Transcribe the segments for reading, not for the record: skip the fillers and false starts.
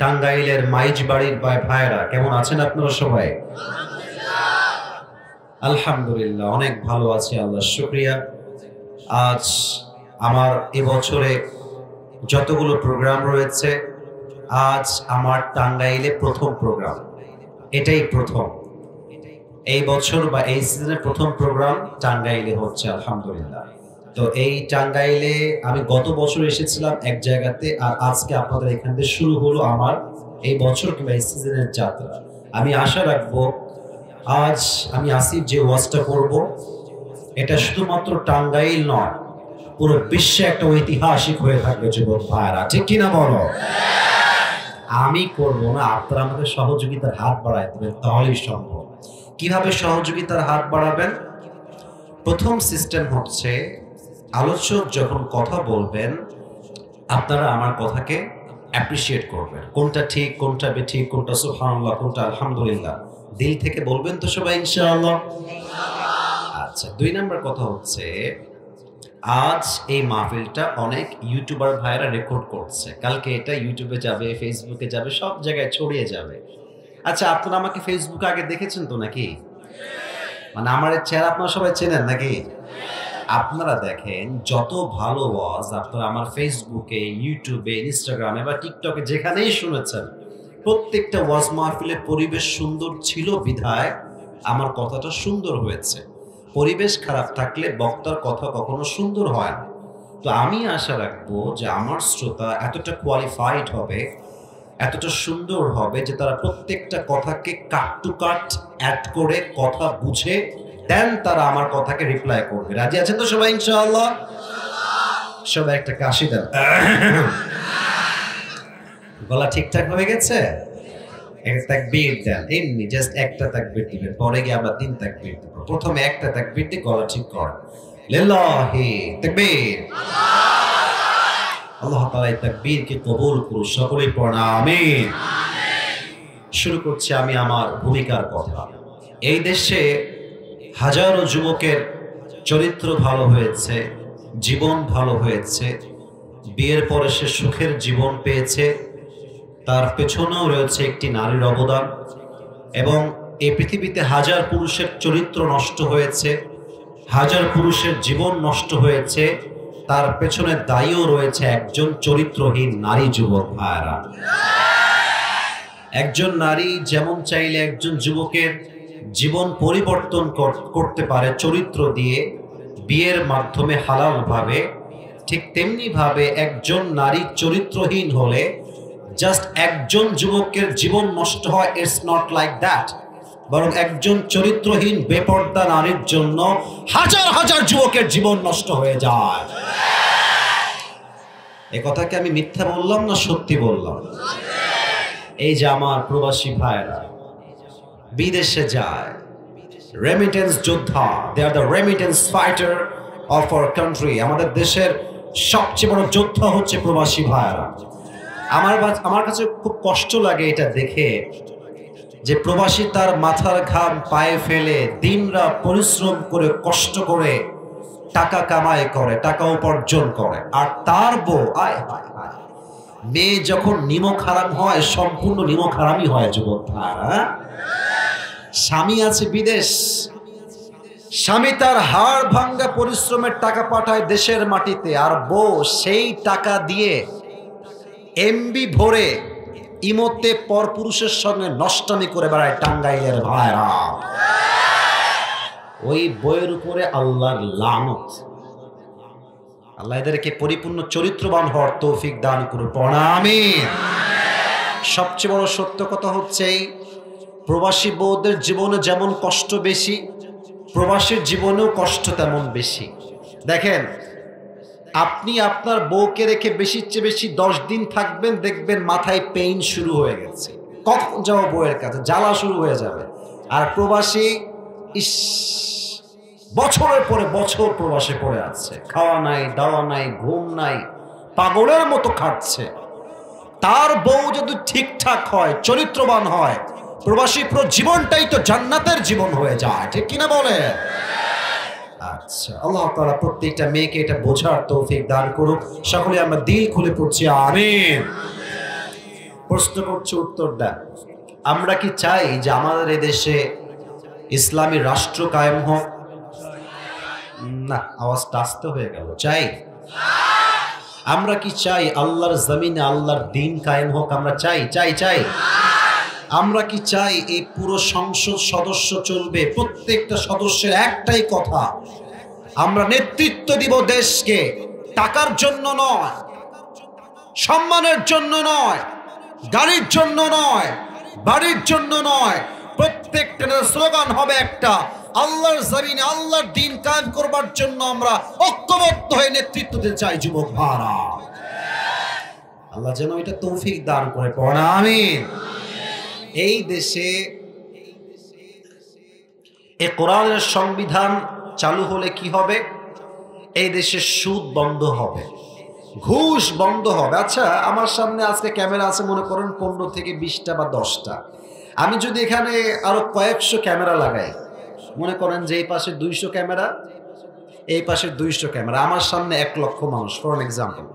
টাঙ্গাইলের মাইজ বাড়ির ভাইরা কেমন আছেন আপনারা সবাই? আলহামদুলিল্লাহ অনেক ভালো আছি, আল্লাহর শুকরিয়া। আজ আমার এবছরে যতগুলো প্রোগ্রাম রয়েছে, আজ আমার টাঙ্গাইলে প্রথম প্রোগ্রাম, এটাই প্রথম। এই বছর বা এই সিজনের প্রথম প্রোগ্রাম টাঙ্গাইলে হচ্ছে, আলহামদুলিল্লাহ। তো এই টাঙ্গাইলে আমি গত বছর এসেছিলাম এক জায়গাতে, আর আজকে আপনাদের এখান থেকে শুরু হলো আমার এই বছর কিংবা এই সিজনের যাত্রা। আমি আশা রাখবো আজ আমি আসিফ যে ওয়াজটা করব, এটা শুধুমাত্র টাঙ্গাইল নয়, পুরো বিশ্বে একটা ঐতিহাসিক হয়ে থাকবে যুবক ভাইরা, ঠিক কিনা বলো? আমি করব না, আপনারা আমাদের সহযোগিতার হাত বাড়ায় দেবেন, তাহলেই সম্ভব। কিভাবে সহযোগিতার হাত বাড়াবেন? প্রথম সিস্টেম হচ্ছে, আলোচক যখন কথা বলবেন আপনারা আমার কথাকে অ্যাপ্রিসিয়েট করবেন, কোনটা ঠিক কোনটা বেঠিক, কোনটা সুবহানাল্লাহ কোনটা আলহামদুলিল্লাহ, দিল থেকে বলবেন তো সবাই ইনশাআল্লাহ। আচ্ছা, 2 নাম্বার কথা হচ্ছে, আজ এই মাহফিলটা অনেক ইউটিউবার ভাইরা রেকর্ড করছে, কালকে এটা ইউটিউবে যাবে, ফেসবুকে যাবে, সব জায়গায় ছড়িয়ে যাবে। আচ্ছা, আপনারা আমাকে ফেসবুকে আগে দেখেছেন তো নাকি? মানে আমার চেহারা আপনারা সবাই চেনেন নাকি? আপনারা দেখেন, যত ভালো ওয়াজ আপনারা আমার ফেসবুকে, ইউটিউবে, ইনস্টাগ্রামে বা টিকটকে যেখানেই শুনেছেন, প্রত্যেকটা ওয়াজ মাহফিলের পরিবেশ সুন্দর ছিল বিধায় আমার কথাটা সুন্দর হয়েছে। পরিবেশ খারাপ থাকলে বক্তার কথা কখনো সুন্দর হয় না। তো আমি আশা রাখবো যে আমার শ্রোতা এতটা কোয়ালিফাইড হবে, এতটা সুন্দর হবে যে তারা প্রত্যেকটা কথাকে কাট টু কাট অ্যাড করে কথা বুঝে দেন তারা আমার কথাকে রিপ্লাই করবে। রাজি আছেন তো সবাই ইনশাআল্লাহ? সবাই একটা কাশি দেন। গলা ঠিকঠাক হয়ে গেছে? একটা তাকবীর দেন, এমনি জাস্ট একটা তাকবীর দিবেন, পরে গিয়ে আমরা 3 তাকবীর দিব। প্রথমে একটা তাকবীর দিয়ে গলা ঠিক করেন, লিল্লাহি তাকবীর। আল্লাহ তাআলা এই তাকবীরকে কবুল করুন, সকলেই পড়ুন আমিন। শুরু করছি আমি আমার ভূমিকার কথা। এই দেশে হাজারো যুবকের চরিত্র ভালো হয়েছে, জীবন ভালো হয়েছে, বিয়ের পরে সে সুখের জীবন পেয়েছে, তার পেছনেও রয়েছে একটি নারীর অবদান। এবং এই পৃথিবীতে হাজার পুরুষের চরিত্র নষ্ট হয়েছে, হাজার পুরুষের জীবন নষ্ট হয়েছে, তার পেছনে দায়ীও রয়েছে একজন চরিত্রহীন নারী। যুবক ভাইরা, একজন নারী যেমন চাইলে একজন যুবকের জীবন পরিবর্তন করতে পারে চরিত্র দিয়ে, বিয়ের মাধ্যমে হালাল ভাবে, ঠিক তেমনি ভাবে একজন নারী চরিত্রহীন হলে জাস্ট একজন যুবকের জীবন নষ্ট হয়, ইটস নট লাইক দ্যাট। বরং একজন চরিত্রহীন বেপর্দা নারীর জন্য হাজার হাজার যুবকের জীবন নষ্ট হয়ে যায়। এ কথাকে আমি মিথ্যা বললাম না সত্যি বললাম? এই যে আমার প্রবাসী ভাইরা বিদেশে যায়, রেমিটেন্স যোদ্ধা, they are the remittance fighter of our country. আমাদের দেশের সবচেয়ে বড় যোদ্ধা হচ্ছে প্রবাসী ভাইরা। আমার কাছে খুব কষ্ট লাগে এটা দেখে যে প্রবাসী তার মাথার ঘাম পায়ে ফেলে দিনরাত পরিশ্রম করে কষ্ট করে টাকা কামাই করে, টাকা উপার্জন করে, আর তার বউ মেয়ে যখন নিমক হারাম হয়, সম্পূর্ণ নিমক হারামই হয়। যুবক ভাইরা, স্বামী আছে বিদেশ, স্বামী তার হাড় ভাঙ্গা পরিশ্রমের টাকা পাঠায় দেশের মাটিতে, আর বউ সেই টাকা দিয়ে এমবি ভরে ইমোতে পরপুরুষের সঙ্গে নষ্টামি করে বেড়ায় টাঙ্গাইলের ভাইরা। ওই বইয়ের উপরে আল্লাহর লানত। আল্লাহ এদেরকে পরিপূর্ণ চরিত্রবান হওয়ার তৌফিক দান করুন, আমিন। সবচেয়ে বড় সত্য কথা হচ্ছে, প্রবাসী বউদের জীবনে যেমন কষ্ট বেশি, প্রবাসীর জীবনেও কষ্ট তেমন বেশি। দেখেন, আপনি আপনার বউকে রেখে বেশির চেয়ে বেশি 10 দিন থাকবেন, দেখবেন মাথায় পেইন শুরু হয়ে গেছে, কখন যাবো বউয়ের কাছে, জ্বালা শুরু হয়ে যাবে। আর প্রবাসী, ইস, বছরের পরে বছর প্রবাসে পড়ে আছে, খাওয়া নাই, দাওয়া নাই, ঘুম নাই, পাগলের মতো খাটছে। তার বউ যদি ঠিকঠাক হয়, চরিত্রবান হয়, প্রবাসী পুরো জীবনটাই তো জান্নাতের জীবন হয়ে যায়, ঠিক কিনা বলে? আচ্ছা, আল্লাহ তাআলা প্রত্যেকটা মেয়েকে এটা বোঝার তৌফিক দান করুক। সকলে আমরা দিল খুলে পড়ছি আমিন। প্রশ্ন করছে, উত্তর দেন। আমরা কি চাই যে আমাদের এদেশে ইসলামী রাষ্ট্র কায়েম হোক? না, আওয়াজটা আস্তে হয়ে গেল। চাই? আমরা কি চাই আল্লাহর জমিনে আল্লাহর দ্বীন কায়েম হোক? আমরা চাই? চাই চাই আমরা কি চাই এই পুরো সংসদ সদস্য চলবে, প্রত্যেকটা সদস্যের একটাই কথা, আমরা নেতৃত্ব দিব দেশকে, টাকার জন্য নয়, সম্মানের জন্য নয়, গাড়ির জন্য নয়, বাড়ির জন্য নয়, প্রত্যেকটা স্লোগান হবে একটা, আল্লাহর জমিনে আল্লাহর দ্বীন কায়েম করবার জন্য আমরা ঐক্যবদ্ধ হয়ে নেতৃত্ব দিতে চাই। যুবক ভাইরা, আল্লাহ যেন এটা তৌফিক দান করে, পড়া আমিন। এই দেশে এই কোরআনের সংবিধান চালু হলে কি হবে? এই দেশে সুদ বন্ধ হবে, ঘুষ বন্ধ হবে। আচ্ছা, আমার সামনে আজকে ক্যামেরা আছে মনে করেন 15 থেকে 20টা বা 10টা। আমি যদি এখানে আরো কয়েকশো ক্যামেরা লাগাই, মনে করেন যে এই পাশে 200 ক্যামেরা, এই পাশে 200 ক্যামেরা, আমার সামনে 1 লক্ষ মানুষ, ফর এক্সাম্পল।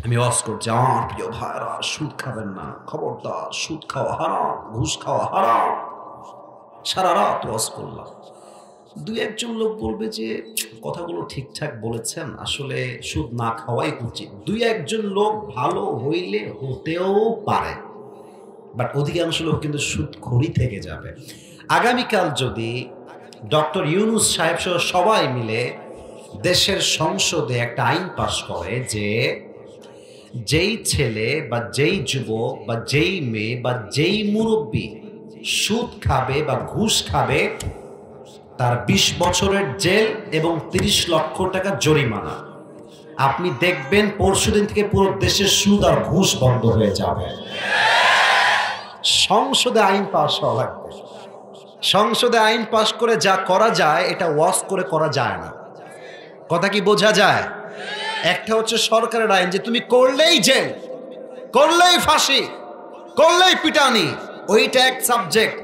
আমি ওয়াজ করছি, আমার প্রিয় ভাইরা সুদ খাবেন না, খবরদার, সুদ খাওয়া হারাম, ঘুষ খাওয়া হারাম। সারা রাত ওয়াজ করলাম, 2-1জন লোক বলবে যে কথাগুলো ঠিকঠাক বলেছেন, আসলে সুদ না খাওয়াই উচিত। 2-1জন লোক ভালো হইলে হতেও পারে, বাট অধিকাংশ লোক কিন্তু সুদখোরি থেকে যাবে। আগামীকাল যদি ডক্টর ইউনূস সাহেব সহ সবাই মিলে দেশের সংসদে একটা আইন পাশ করে যে যেই ছেলে বা যেই যুবক বা যেই মেয়ে বা যেই মুরব্বী সুদ খাবে বা ঘুষ খাবে, তার 20 বছরের জেল এবং 30 লক্ষ টাকা জরিমানা। আপনি দেখবেন পরশুদিন থেকে পুরো দেশের সুদ আর ঘুষ বন্ধ হয়ে যাবে। সংসদে আইন পাস হওয়া লাগবে। সংসদে আইন পাস করে যা করা যায় এটা ওয়াজ করে করা যায় না। কথা কি বোঝা যায়? একটা হচ্ছে সরকারের আইন, যে তুমি করলেই জেল, করলেই ফাঁসি, করলেই পিটানি, ওইটা এক সাবজেক্ট,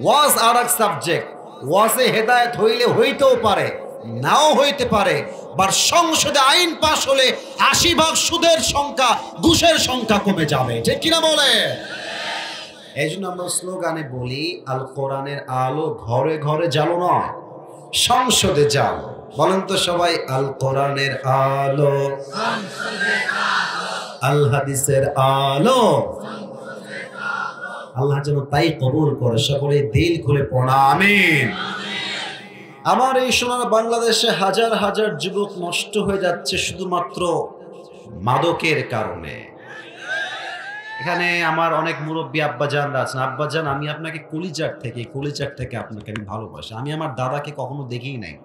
ওয়াজ আর এক সাবজেক্ট। ওয়াজে হেদায়েত হইলে হইতেও পারে, নাও হইতে পারে, বাট সংসদে আইন পাস হলে 80% সুদের সংখ্যা, ঘুষের সংখ্যা কমে যাবে, ঠিক কিনা বলে? এই জন্য আমরা স্লোগানে বলি, আল কোরআনের আলো ঘরে ঘরে জ্বালো নয়, সংসদে জ্বালো। বলেন তো সবাই, আল কোরআনের আলো, আল হাদিসের আলো। আল্লাহ যেন তাই কবুল করে, সকলে দিল খুলে পড়া আমিন। আমার এই সোনার বাংলাদেশে হাজার হাজার যুবক নষ্ট হয়ে যাচ্ছে শুধুমাত্র মাদকের কারণে। এখানে আমার অনেক মুরব্বী আব্বাজানরা আছেন। আব্বাজান, আমি আপনাকে কলিজার থেকে আপনাকে আমি ভালোবাসি। আমি আমার দাদাকে কখনো দেখিই নাই,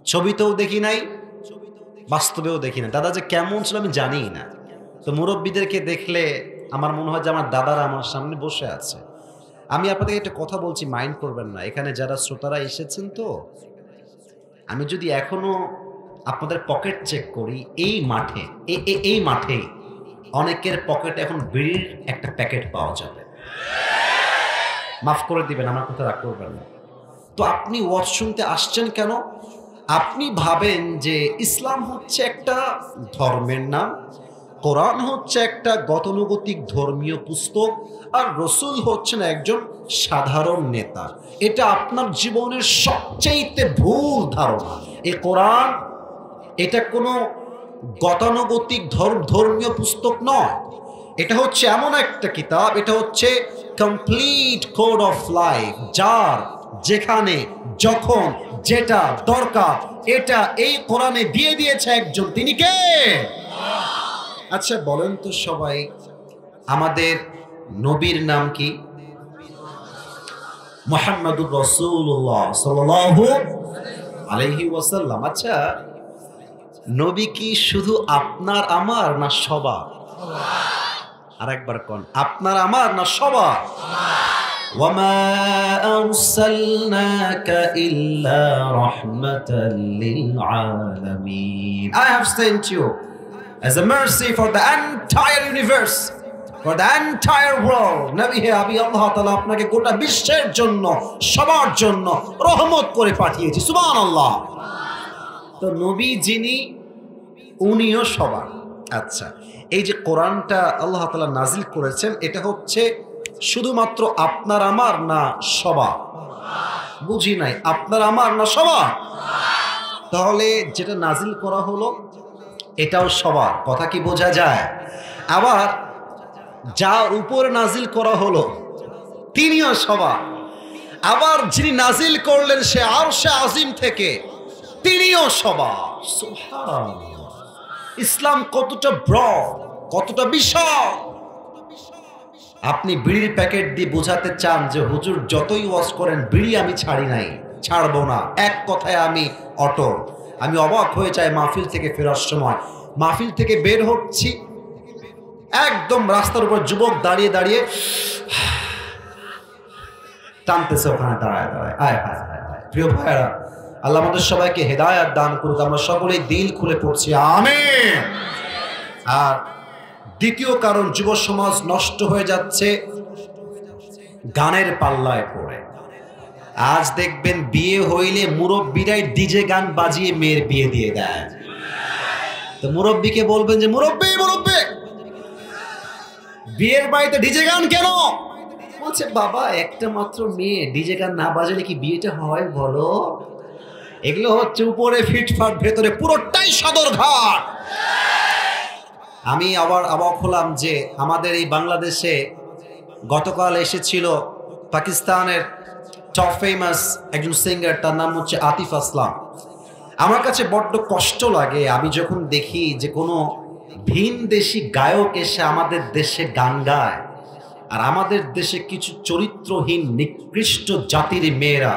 ছবিতেও দেখি নাই, বাস্তবেও দেখি না। দাদা যে কেমন ছিল আমি জানিই না। তো মুরব্বীদেরকে দেখলে আমার মনে হয় যে আমার দাদারা আমার সামনে বসে আছে। আমি আপনাদের একটা কথা বলছি, মাইন্ড করবেন না। এখানে যারা শ্রোতারা এসেছেন, তো আমি যদি এখনো আপনাদের পকেট চেক করি, এই মাঠে অনেকের পকেটে এখন বিড়ির একটা প্যাকেট পাওয়া যাবে। মাফ করে দিবেন, আমার কথা রাগ করবেন না। তো আপনি ওয়াজ শুনতে আসছেন কেন? আপনি ভাবেন যে ইসলাম হচ্ছে একটা ধর্মের নাম, কোরআন হচ্ছে একটা গতানুগতিক ধর্মীয় পুস্তক, আর রসুল হচ্ছেন একজন সাধারণ নেতা। এটা আপনার জীবনের সবচেয়ে ভুল ধারণা। এই কোরআন এটা কোনো গতানুগতিক ধর্মীয় পুস্তক নয়। এটা হচ্ছে এমন একটা কিতাব, এটা হচ্ছে কমপ্লিট কোড অফ লাইফ, যার যেখানে যখন যেটা দরকার এটা এই কোরআনে দিয়ে দিয়েছে একজন, তিনি কে? আচ্ছা বলেন তো সবাই, আমাদের নবীর নাম কি? মুহাম্মাদুর রাসূলুল্লাহ সাল্লাল্লাহু আলাইহি ওয়াসাল্লাম। আচ্ছা, নবী কি শুধু আপনার আমার না সবার? আর একবার কোন, আপনার আমার না সবার? ওয়ামা আরসালনাকা ইল্লা রাহমাতাল লিল আলামিন। I have sent you as a mercy for the entire universe, for the entire world. নবী হে, আমি আল্লাহ তাআলা আপনাকে গোটা বিশ্বের জন্য, সবার জন্য রহমত করে পাঠিয়েছি। সুবহানাল্লাহ। তো নবী যিনি, উনিও সবার। আচ্ছা, এই যে কোরআনটা আল্লাহ তাআলা নাজিল করেছেন, এটা হচ্ছে শুধুমাত্র আপনার আমার না সবার? বুঝি নাই, আপনার আমার না সবার? তাহলে যেটা নাজিল করা হলো এটাও সবার, কথা কি বোঝা যায়? আবার যার উপরে নাজিল করা হলো তিনিও সবার। আবার যিনি নাজিল করলেন সে আরশে আজিম থেকে, তিনিও সবার। সুবহানাল্লাহ! ইসলাম কতটা ব্রড, কতটা বিশাল! আপনি বিড়ির প্যাকেট দিয়ে বোঝাতে চান যে হুজুর যতই ওয়াজ করেন বিড়ি আমি ছাড়ি নাই, ছাড়বো না, এক কথায় আমি অটল। আমি অবাক হয়ে যাই মাহফিল থেকে ফেরার সময়, মাহফিল থেকে বের হচ্ছি, একদম রাস্তার উপর যুবক দাঁড়িয়ে দাঁড়িয়ে টানতেছে ওখানে দাঁড়ায় দাঁড়ায়। আয় হায় হায় হায়! প্রিয় ভাইয়েরা, আল্লাহ আমাদের সবাইকে হেদায়েত দান করুক, আমরা সকলেই দিল খুলে পড়ছি আমিন। আর দ্বিতীয় কারণ, যুব সমাজ নষ্ট হয়ে যাচ্ছে গানের পাল্লায় পড়ে। আজ দেখবেন বিয়ে হইলে মুরব্বীরাই ডিজে গান বাজিয়ে মেয়ের বিয়ে দিয়ে দেয়। তো মুরব্বীকে বলবেন যে মুরব্বী মুরব্বী, বিয়ের বাড়িতে ডিজে গান কেন? বলছে বাবা একটা মাত্র মেয়ে, ডিজে গান না বাজালে কি বিয়েটা হয় বলো? এগুলো হচ্ছে উপরে ফিটফাট, ভেতরে পুরোটাই সদরঘাট। আমি আবার অবাক হলাম যে আমাদের এই বাংলাদেশে গতকাল এসেছিল পাকিস্তানের টপ ফেমাস একজন সিঙ্গার, তার নাম হচ্ছে আতিফ আসলাম। আমার কাছে বড্ড কষ্ট লাগে আমি যখন দেখি যে কোনো ভিন দেশি গায়ক এসে আমাদের দেশে গান গায়, আর আমাদের দেশে কিছু চরিত্রহীন নিকৃষ্ট জাতির মেয়েরা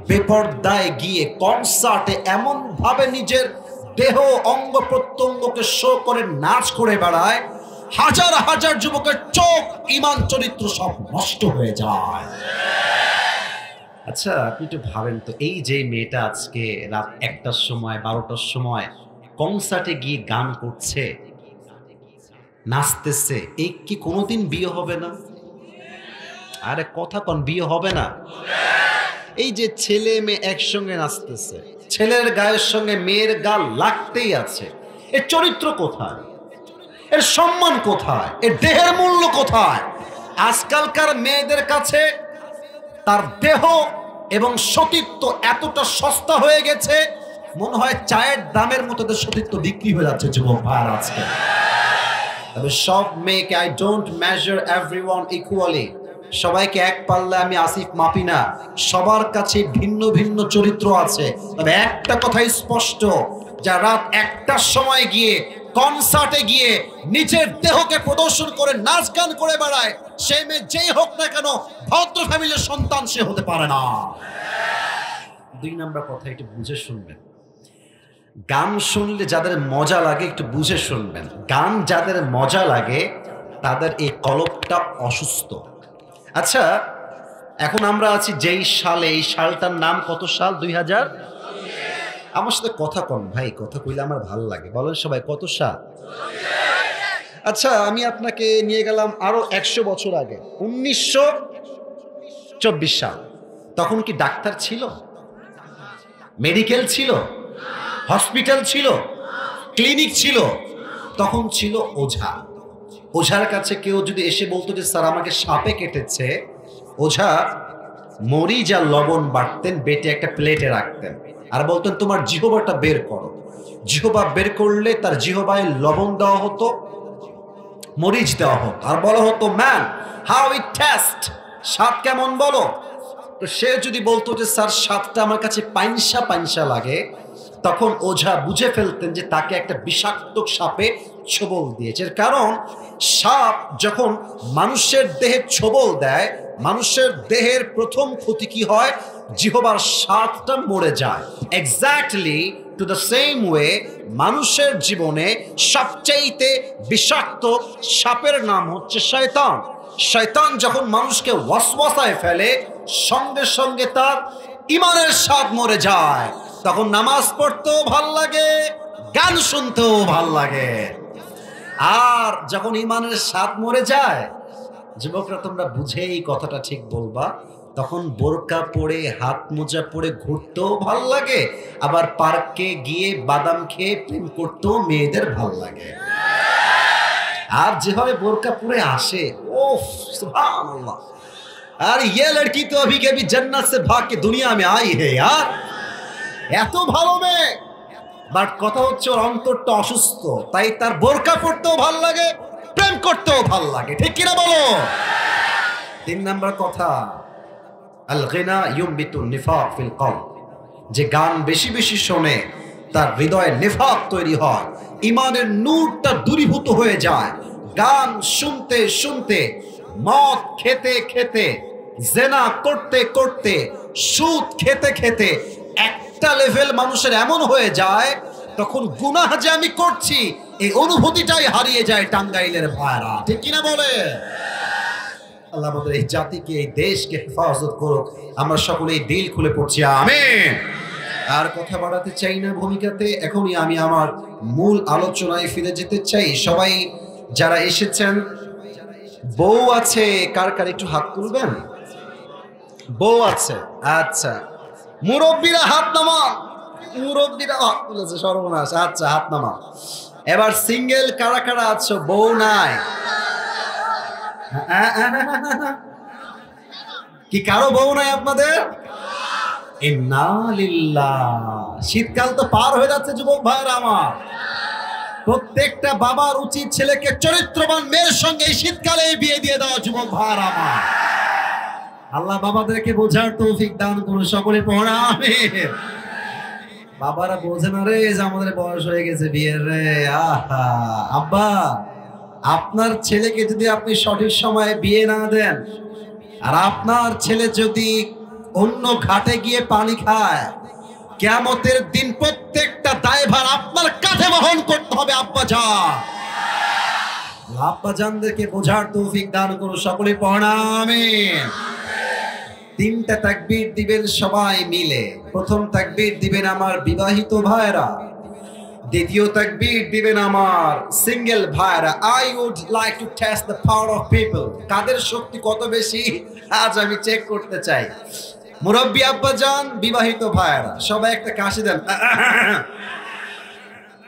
বেপরদায় গিয়ে কনসার্টে এমন ভাবে নিজের দেহ অঙ্গ প্রত্যঙ্গকে শো করে নাচ করে বেড়ায়, হাজার হাজার যুবকের চোখ ঈমান চরিত্র সব নষ্ট হয়ে যায়। আচ্ছা আপনি একটু ভাবেন তো, এই যে মেয়েটা আজকে রাত 1টার সময় 12টার সময় কনসার্টে গিয়ে গান করছে, নাচতেছে, এই কি কোনোদিন বিয়ে হবে না? আরে কথা কোন, বিয়ে হবে না? এই যে ছেলে মেয়ে একসঙ্গে নাচতেছে, ছেলের গায়ের সঙ্গে মেয়ের গাল লাগতেই আছে, এর চরিত্র কোথায়? এর সম্মান কোথায়? এর দেহের মূল্য কোথায়? আজকালকার মেয়েদের কাছে তার দেহ এবং সতীত্ব এতটা সস্তা হয়ে গেছে, মনে হয় চায়ের দামের মতো সতীত্ব বিক্রি হয়ে যাচ্ছে যুবক ভাইয়ের আজকে। তবে সব মেয়েকে, I don't measure everyone equally, সবাইকে এক পাল্লা আমি আসিফ মাপি না, সবার কাছে ভিন্ন ভিন্ন চরিত্র আছে। তবে একটা কথাই স্পষ্ট, যা রাত 1টার সময় গিয়ে কনসার্টে গিয়ে নিজের দেহকে প্রদর্শন করে নাচ গান করে বেড়ায়, সে মেয়ে যেই হোক না কেন ভদ্র ফ্যামিলির সন্তান সে হতে পারে না। 2 নম্বর কথা একটু বুঝে শুনবেন, গান শুনলে যাদের মজা লাগে একটু বুঝে শুনবেন, গান যাদের মজা লাগে তাদের এই কলবটা অসুস্থ। আচ্ছা এখন আমরা আছি যেই সালে, এই সালটার নাম কত সাল? 2000। আমার সাথে কথা কন ভাই, কথা কইলে আমার ভালো লাগে, বলেন সবাই কত সাল? আচ্ছা আমি আপনাকে নিয়ে গেলাম আরো 100 বছর আগে, 1924 সাল। তখন কি ডাক্তার ছিল? মেডিকেল ছিল? হসপিটাল ছিল? ক্লিনিক ছিল? তখন ছিল ওঝা। ওঝার কাছে কেউ যদি এসে বলতো যে স্যার আমাকে সাপে কেটেছে, ওঝা মরিচ আর লবণ বাটতেন, বেটে একটা প্লেটে রাখতেন আর বলতেন তোমার জিহ্বাটা বের করো। জিহ্বা বের করলে তার জিহ্বায় লবণ দেওয়া হতো, মরিচ দেওয়া হতো, আর বলা হতো ম্যান হাউ ইট টেস্ট, স্বাদ কেমন বলো। তো সে যদি বলতো যে স্যার স্বাদটা আমার কাছে পাইনসা পাইনসা লাগে, তখন ওঝা বুঝে ফেলতেন যে তাকে একটা বিষাক্ত সাপে ছোবল দিয়েছে। কারণ সাপ যখন মানুষের দেহে ছোবল দেয়, মানুষের দেহের প্রথম ক্ষতি কি হয়? জিহ্বার স্বাদটা মরে যায়। Exactly to the same way মানুষের জীবনে সবচাইতে বিষাক্ত সাপের নাম হচ্ছে শয়তান। শয়তান যখন মানুষকে ওয়াসওয়াসায় ফেলে, সঙ্গে সঙ্গে তার ঈমানের স্বাদ মরে যায়। তখন নামাজ পড়তেও ভাল লাগে, গান শুনতেও ভাল লাগে। আর যখন ঈমানের স্বাদ মরে যায়, যুবকরা তোমরা বুঝে এই কথাটা ঠিক বলবা, তখন বোরকা পরে হাত মোজা পরে ঘুরতেও ভাল লাগে, আবার পার্কে গিয়ে বাদাম খেয়ে প্রেম করতেও মেয়েদের ভাল লাগে। আর যেভাবে বোরকা পরে আসে, ওফ সুবহানাল্লাহ। আর ये लड़की तो अभी के भी जन्नत से भाग के दुनिया में आई है यार, এত ভালো মেয়ে। বাট কথা হচ্ছে ওর অন্তরটা অসুস্থ, তাই তার বোরকা পরতেও ভাল লাগে, প্রেম করতেও ভাল লাগে, ঠিক কিনা বলো? 3 নাম্বার কথা, আল গিনা ইউমবিতু নিফাক ফিল কলব, যে গান বেশি বেশি শোনে তার হৃদয়ে নিফাক তৈরি হয়, ইমানের নূরটা দূরীভূত হয়ে যায়। গান শুনতে শুনতে, মদ খেতে খেতে, জেনা করতে করতে, সুদ খেতে খেতে একটা লেভেল মানুষের এমন হয়ে যায়, তখন গুনাহ যে আমি করছি এই অনুভূতিটাই হারিয়ে যায়। টাঙ্গাইলের ভাইরা, ঠিক কিনা বলে? আল্লাহ আমাদের এই জাতিকে, এই দেশকে হেফাজত করুক। আমরা সকলেই দিল খুলে পড়ছি আমিন। আর কথা বাড়াতে চাই না ভূমিকাতে, এখনই আমি আমার মূল আলোচনায় ফিরে যেতে চাই। সবাই যারা এসেছেন, বউ আছে কার কার একটু হাত তুলবেন? বউ আছে? আচ্ছা, মুরব্বীরা হাত নামা। মুরব্বীরা হাত তুলেছে, সর্বনাশ। আচ্ছা, হাত নামা। এবার সিঙ্গেল কারা কারা আছো, বউ নাই? কি কারো বউ নাই আপনাদের? ইন্না লিল্লাহ। শীতকাল তো পার হয়ে যাচ্ছে যুবক ভাইরা আমার। প্রত্যেকটা বাবার উচিত ছেলেকে চরিত্রবান মেয়ের সঙ্গে এই শীতকালে বিয়ে দিয়ে দেওয়া। যুবক ভাইরা আমার, আল্লাহ বাবাদেরকে বোঝার তৌফিক দান করুন, সকলে পড়া আমিন। বাবারা বোঝে না রে যে আমাদের বয়স হয়ে গেছে বিয়ের রে। আহা, আব্বা আপনার ছেলেকে যদি আপনি সঠিক সময়ে বিয়ে না দেন, আর আপনার ছেলে যদি অন্য ঘাটে গিয়ে পানি খায়, কিয়ামতের দিন প্রত্যেকটা দায়ভার আপনার কাঁধে বহন করতে হবে। আব্বাজান, আব্বাজানদেরকে বোঝার তৌফিক দান করুন, সকলে পড়া আমিন। 3টা তাকবীর দিবেন সবাই মিলে। প্রথম তাকবীর দিবেন আমার বিবাহিত ভাইরা, দ্বিতীয় তাকবীর দিবেন আমার সিঙ্গেল ভাইরা। I would like to test the power of people. কাদের শক্তি কত বেশি আজ আমি চেক করতে চাই। মুরব্বী আব্বাজান, বিবাহিত ভাইরা, সবাই একটা কাশি দেন।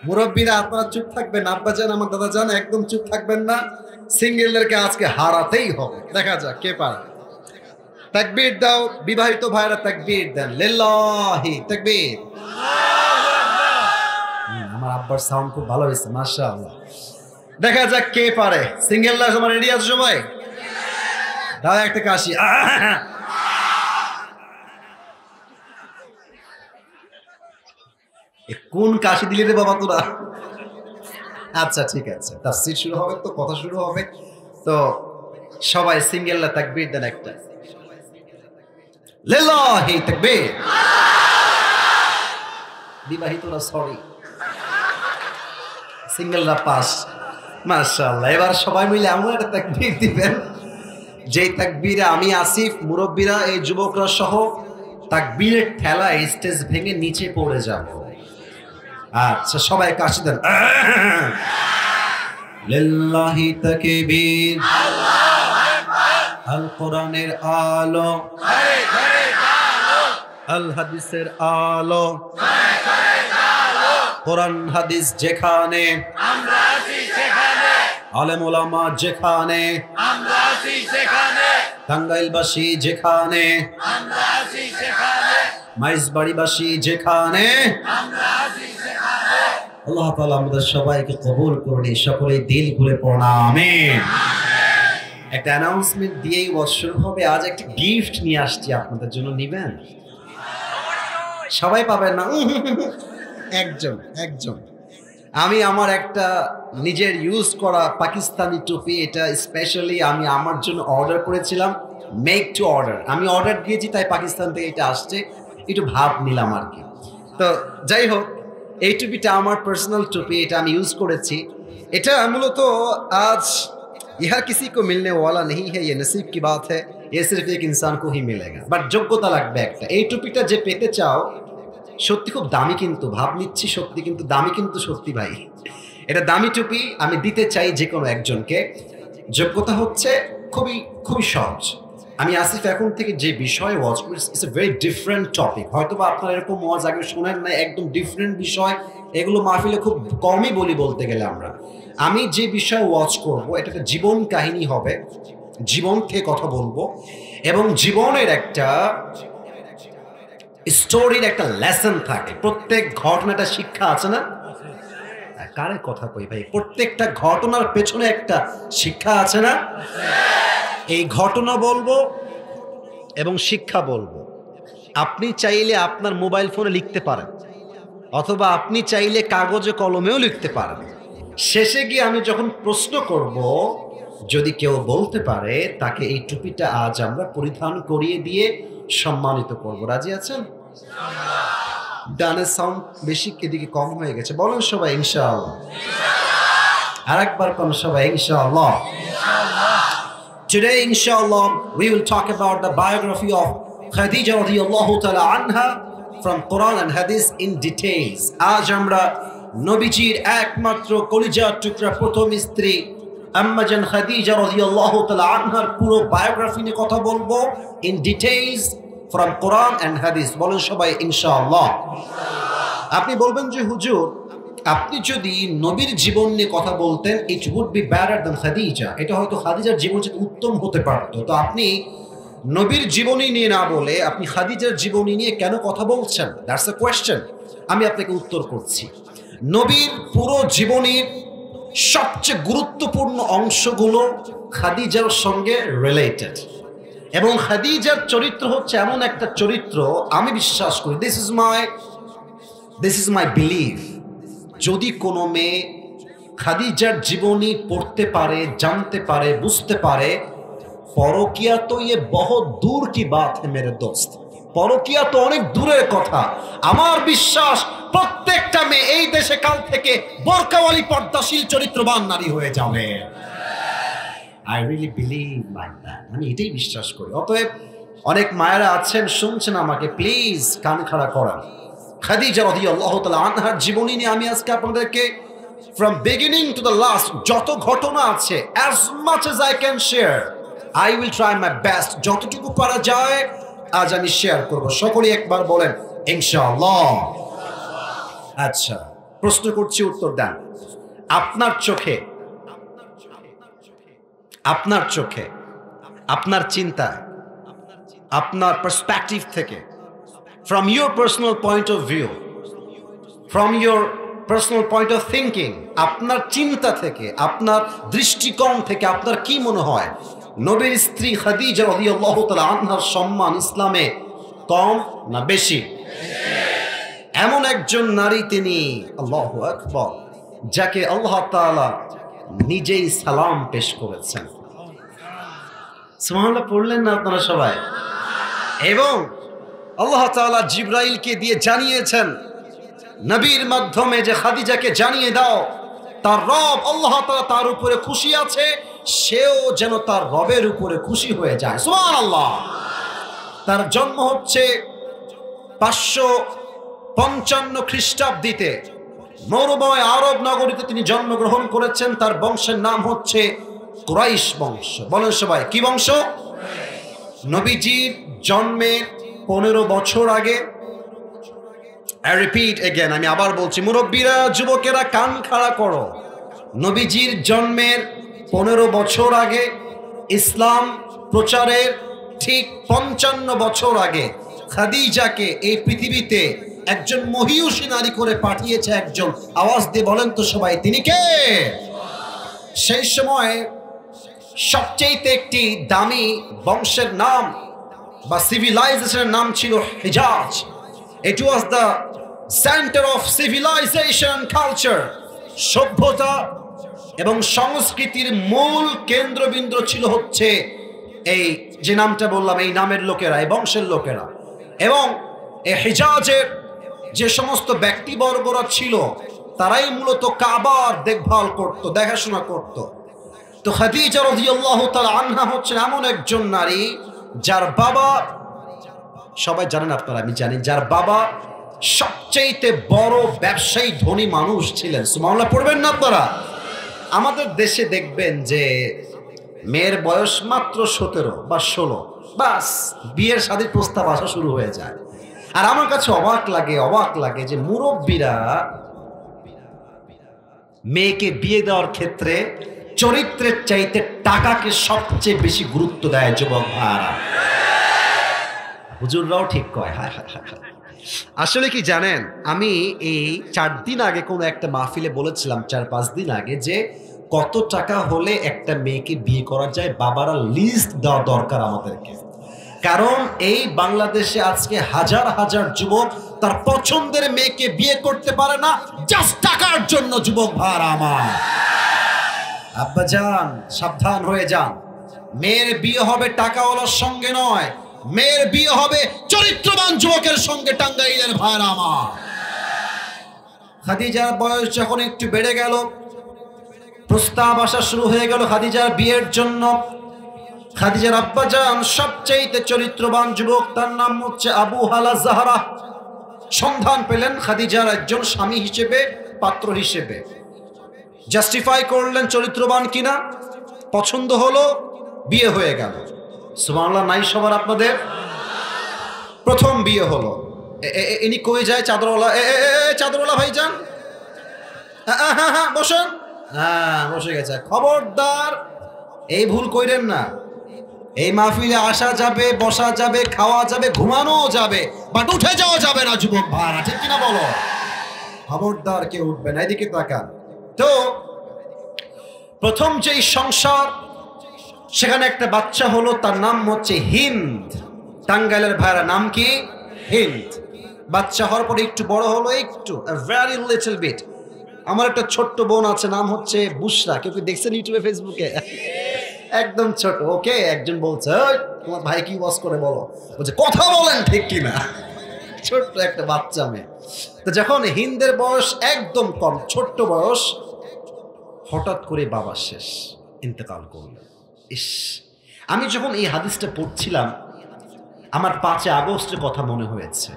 মুরব্বীরা আপনারা চুপ থাকবেন, আব্বাজান আমার দাদাজান একদম চুপ থাকবেন না। সিঙ্গেলদেরকে আজকে হারাতেই হবে, দেখা যাক কে পারে। তাকবীর দাও বিবাহিত ভাইরা, তাকবীর দেন। লিল্লাহি তাকবীর। আমার আব্বার সাউন্ড খুব ভালো হয়েছে, মাশাআল্লাহ। দেখা যাক কে পারে। সিঙ্গেলরা তোমার রেডি আছে সবাই? দাও একটা কাশি। কোন কাশি দিলি রে বাবা তোরা? আচ্ছা ঠিক আছে, তাফসীর শুরু হবে তো, কথা শুরু হবে তো, সবাই সিঙ্গেলরা তাকবীর দেন একটা। লিল্লাহি তাকবীর। বিবাহিতরা সরি, সিঙ্গেলরা পাস। মাশাআল্লাহ। এবার সবাই মিলে এমন একটা তাকবীর দিবেন যেই তাকবীরে আমি আসিফ, মুরব্বীরা, এই যুবকরা সহ তাকবীরের ঠেলায় স্টেজ ভেঙে নিচে পড়ে যাব। আচ্ছা সবাই কাশি দেন। লিল্লাহি তাকবীর। আল্লাহু আকবার। আল কোরআনের আলো, আল হাদিসের আলো, কোরআন হাদিস যেখানে আমরা আছি সেখানে, আলেম ওলামা যেখানে আমরা আছি সেখানে, টাঙ্গাইলবাসী যেখানে আমরা আছি সেখানে, মাইজবাড়িবাসী যেখানে আমরা আছি সেখানে। আল্লাহ তাআলা আমাদের সবাইকে কবুল করুন, সকলেই দিল খুলে পড়া আমিন। একটা অ্যানাউন্সমেন্ট দিয়েই ওয়াজ শুরু হবে। আজ একটা গিফট নিয়ে আসছি আপনাদের জন্য, নিবেন? সবাই পাবেন না, একজন একজন। আমি আমার একটা নিজের ইউজ করা পাকিস্তানি টুপি, এটা স্পেশালি আমি আমার জন্য অর্ডার করেছিলাম, মেক টু অর্ডার। আমি অর্ডার দিয়েছি তাই পাকিস্তান থেকে এটা আসছে, একটু ভাব নিলাম আর কি। তো যাই হোক, এই টুপিটা আমার পার্সোনাল টুপি, এটা আমি ইউজ করেছি। এটা মূলত আজ ইহা किसी को मिलने वाला नहीं है, ये नसीब की बात है, ये सिर्फ एक इंसान को ही मिलेगा। বাট যোগ্যতা লাগবে একটা। এই টুপিটা যে পেতে চাও, সত্যি খুব দামি, কিন্তু ভাব নিচ্ছি সত্যি, কিন্তু দামি কিন্তু সত্যি ভাই। এটা দামি টুপি, আমি দিতে চাই যে কোনো একজনকে। যোগ্যতা হচ্ছে খুবই খুবই সহজ। আমি আসিফ এখন থেকে যে বিষয়ে ওয়াজ করি, it's a very different topic. হয়তো বা আপনারা এরকম ওয়াজ আগে শোনেন না, একদম ডিফারেন্ট বিষয়। এগুলো মাহফিলে খুব কমই বলি বলতে গেলে আমরা। আমি যে বিষয় ওয়াচ করব এটা একটা জীবন কাহিনী হবে, জীবন থেকে কথা বলবো এবং জীবনের একটা স্টোরির একটা লেসন থাকে। প্রত্যেক ঘটনাটা শিক্ষা আছে না? কারে কথা কই ভাই, প্রত্যেকটা ঘটনার পেছনে একটা শিক্ষা আছে না? এই ঘটনা বলবো এবং শিক্ষা বলবো। আপনি চাইলে আপনার মোবাইল ফোনে লিখতে পারেন অথবা আপনি চাইলে কাগজে কলমেও লিখতে পারেন। শেষে গিয়ে আমি যখন প্রশ্ন করব, যদি কেউ বলতে পারে তাকে এই টুপিটা আজ আমরা পরিধান করিয়ে দিয়ে সম্মানিত করব। রাজি আছেন? ডানের সাউন্ড বেশি, এদিকে কম হয়ে গেছে, বলেন সবাই ইনশাআল্লাহ। আরেকবার কোন সবাই ইনশাআল্লাহ। Today inshallah we will talk about the biography of Khadija radhiyallahu ta'ala anha from Quran and Hadith in details. আজ আমরা নবীজির একমাত্র কলিজার টুকরা প্রথম স্ত্রী আম্মা জান খাদিজা রাদিয়াল্লাহু তাআলা আনহার পুরো বায়োগ্রাফি নিয়ে কথা বলবো in details from Quran and Hadith. বলেন সবাই ইনশাআল্লাহ। আপনি বলবেন যে হুজুর, আপনি যদি নবীর জীবন নিয়ে কথা বলতেন it would be better than Khadija, এটা হয়তো খাদিজার জীবন থেকে উত্তম হতে পারত। তো আপনি নবীর জীবনী নিয়ে না বলে আপনি খাদিজার জীবনী নিয়ে কেন কথা বলছেন? That's a question. আমি আপনাকে উত্তর করছি। নবীর পুরো জীবনীর সবচেয়ে গুরুত্বপূর্ণ অংশগুলো খাদিজার সঙ্গে রিলেটেড এবং খাদিজার চরিত্র হচ্ছে এমন একটা চরিত্র, আমি বিশ্বাস করি, দিস ইজ মাই বিলিভ, যদি কোনো মেয়ে খাদিজার জীবনী পড়তে পারে, জানতে পারে, বুঝতে পারে, পরকিয়া তো ইয়ে বহুত দূর কি বাত হে মেরে দোস্ত, পরকিয়া তো অনেক দূরের কথা। আমার বিশ্বাস প্রত্যেকটা মেয়ে এই দেশে কাল থেকে বোরকাওয়ালি পর্দাশীল চরিত্রবান নারী হয়ে যাবে। I really believe like that. আমি এটাই বিশ্বাস করি। অতএব অনেক মায়েরা আছেন শুনছেন, আমাকে প্লিজ কান খাড়া করান। খাদিজা রাদিয়াল্লাহু তাআলা আনহার জীবনী নিয়ে আমি আজকে আপনাদেরকে from beginning to the last যত ঘটনা আছে, as much as I can share, I will try my best, যতটুকু পারা যায় আজ আমি শেয়ার করব। সকলেই একবার বলেন ইনশাআল্লাহ। আচ্ছা, প্রশ্ন করছি, উত্তর দেন। আপনার চোখে, আপনার চোখে, আপনার চিন্তায়, আপনার পার্সপেক্টিভ থেকে, from your personal point of view, from your personal point of thinking, আপনার চিন্তা থেকে, আপনার দৃষ্টিকোণ থেকে আপনার কি মনে হয় নবীর স্ত্রী খাদিজা রাদিয়াল্লাহু তাআলা আনহার সম্মান ইসলামে কম না বেশি? এমন একজন নারী তিনি, আল্লাহু আকবার, যাকে আল্লাহ তাআলা নিজেই সালাম পেশ করেছেন। সুবহানাল্লাহ পড়লেন না আপনারা সবাই? এবং আল্লাহ তাআলা জিবরাইলকে দিয়ে জানিয়েছেন নবীর মাধ্যমে যে খাদিজাকে জানিয়ে দাও তার রব আল্লাহ তাআলা তার উপরে খুশি আছে, সেও যেন তার রবের উপরে খুশি হয়ে যায়। সুবহানাল্লাহ। তার জন্ম হচ্ছে 555 খ্রিস্টাব্দীতে মরুময় আরব নগরীতে তিনি জন্মগ্রহণ করেছেন। তার বংশের নাম হচ্ছে কুরাইশ বংশ। বলেন সবাই কি বংশ? নবীজির জন্মের 15 বছর আগে, I repeat again, আমি আবার বলছি, মুরব্বীরা, যুবকেরা কান খাড়া করো। নবীজির জন্মের 15 বছর আগে, ইসলাম প্রচারের ঠিক 55 বছর আগে খাদিজাকে এই পৃথিবীতে একজন মহিয়সী নারী করে পাঠিয়েছে একজন। আওয়াজ দিয়ে বলেন তো সবাই, তিনি কে? সেই সময় সবচেয়ে একটি দামি বংশের নাম বা সিভিলাইজেশনের নাম ছিল হিজাজ। It was the center of civilization culture. সভ্যতা এবং সংস্কৃতির মূল কেন্দ্রবিন্দু ছিল হচ্ছে এই যে নামটা বললাম, এই নামের লোকেরা, এই বংশের লোকেরা। এবং এই হিজাজের যে সমস্ত ব্যক্তিবর্গরা ছিল তারাই মূলত কাবার দেখভাল করত, দেখাশোনা করত। তো খাদিজা রাদিয়াল্লাহু তাআলা আনহা হচ্ছেন এমন একজন নারী যার বাবা, সবাই জানেন আপনারা, আমি জানি, যার বাবা সবচেয়ে বড় ব্যবসায়ী ধনী মানুষ ছিলেন। সুবহানাল্লাহ পড়বেন না আপনারা? আমাদের দেশে দেখবেন যে মেয়ের বয়স মাত্র 17 বা 16, বাস বিয়ের শাদীর প্রস্তাব আসা শুরু হয়ে যায়। আর আমার কাছে অবাক লাগে যে মুরব্বীরা মেয়েকে বিয়ে দেওয়ার ক্ষেত্রে চরিত্রের চাইতে টাকাকে সবচেয়ে বেশি গুরুত্ব দেয় যুবক ভাইরা। হুজুররাও ঠিক কয়। হায় হায় হায় হায়। আসলে কি জানেন, আমি এই 4 দিন আগে কোনো একটা মাহফিলে বলেছিলাম, 4-5 দিন আগে, যে কত টাকা হলে একটা মেয়েকে বিয়ে করা যায় বাবারা লিস্ট দেওয়া দরকার আমাদেরকে। কারণ এই বাংলাদেশে আজকে হাজার হাজার যুবক তার পছন্দের মেয়েকে বিয়ে করতে পারে না জাস্ট টাকার জন্য। যুবক ভাইরা আমার, আব্বাজান সাবধান হয়ে যান। মেয়ের বিয়ে হবে টাকাওয়ালার সঙ্গে নয়, মেয়ের বিয়ে হবে চরিত্রবান যুবকের সঙ্গে। টাঙ্গাইলের ভাইরা আমার, খাদিজার বয়স যখন একটু বেড়ে গেল, প্রস্তাব আসা শুরু হয়ে গেল খাদিজার বিয়ের জন্য। খাদিজার আব্বাজান সবচেয়ে চরিত্রবান যুবক, তার নাম হচ্ছে আবু হালা জাহরা। সন্ধান পেলেন খাদিজার একজন স্বামী হিসেবে, পাত্র হিসেবে। জাস্টিফাই করলেন চরিত্রবান কিনা, পছন্দ হলো, বিয়ে হয়ে গেল। সুবহানাল্লাহ নাই সবার আপনাদের? প্রথম বিয়ে হলো। ইনি কই যায়? চাদরওয়ালা, চাদরওয়ালা ভাইজান, বসেন। হ্যাঁ বসে গেছে। খবরদার এই ভুল কইরেন না। এই মাহফিলে আসা যাবে, বসা যাবে, খাওয়া যাবে, ঘুমানো যাবে, বাট উঠে যাওয়া যাবে না যুবক ভাইরা, ঠিক কিনা বলো? খবরদার কেউ উঠবে না। এদিকে তাকান তো। প্রথম যেই সংসার, সেখানে একটা বাচ্চা হলো, তার নাম হচ্ছে হিন্দ। টাঙ্গাইলের ভাইরা নাম কি? হিন্দ। বাচ্চা হওয়ার পরে একটু বড় হলো, একটু ভেরি লিটল বিট। আমার একটা ছোট্ট বোন আছে, নাম হচ্ছে বুশরা। কেউ কি দেখছেন ইউটিউবে, ফেসবুকে? একদম ছোট। ওকে একজন বলছে, তোমার ভাই কি ওয়াজ করে বলো, বলছে কথা বলেন ঠিক কিনা। ছোট্ট একটা বাচ্চা মেয়ে। তো যখন হিন্দের বয়স একদম কম, ছোট্ট বয়স, হঠাৎ করে বাবা শেষ, ইন্তেকাল করলেন। ইস, আমি যখন এই হাদিসটা পড়ছিলাম, আমার 5 আগস্টের কথা মনে হয়েছে।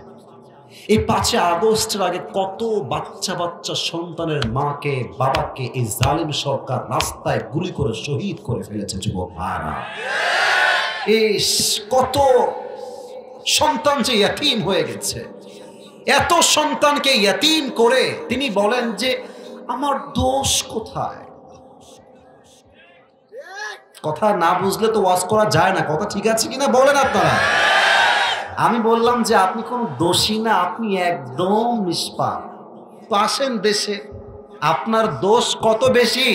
এই 5 আগস্টের আগে কত বাচ্চা বাচ্চা সন্তানের মাকে, বাবাকে এই জালিম সরকার রাস্তায় গুলি করে শহীদ করে ফেলেছে যুবক ভাইরা। ইস, কত সন্তান যে ইয়াতীম হয়ে গেছে। এত সন্তানকে ইয়াতীম করে তিনি বলেন যে আমার দোষ কোথায়? কথা না বুঝলে তো ওয়াজ করা যায় না। কথা ঠিক আছে কিনা বলেন আপনারা? আমি বললাম যে আপনি কোনো দোষী না, আপনি একদম নিষ্পাপ। তো আসেন দেশে, আপনার দোষ কত বেশি,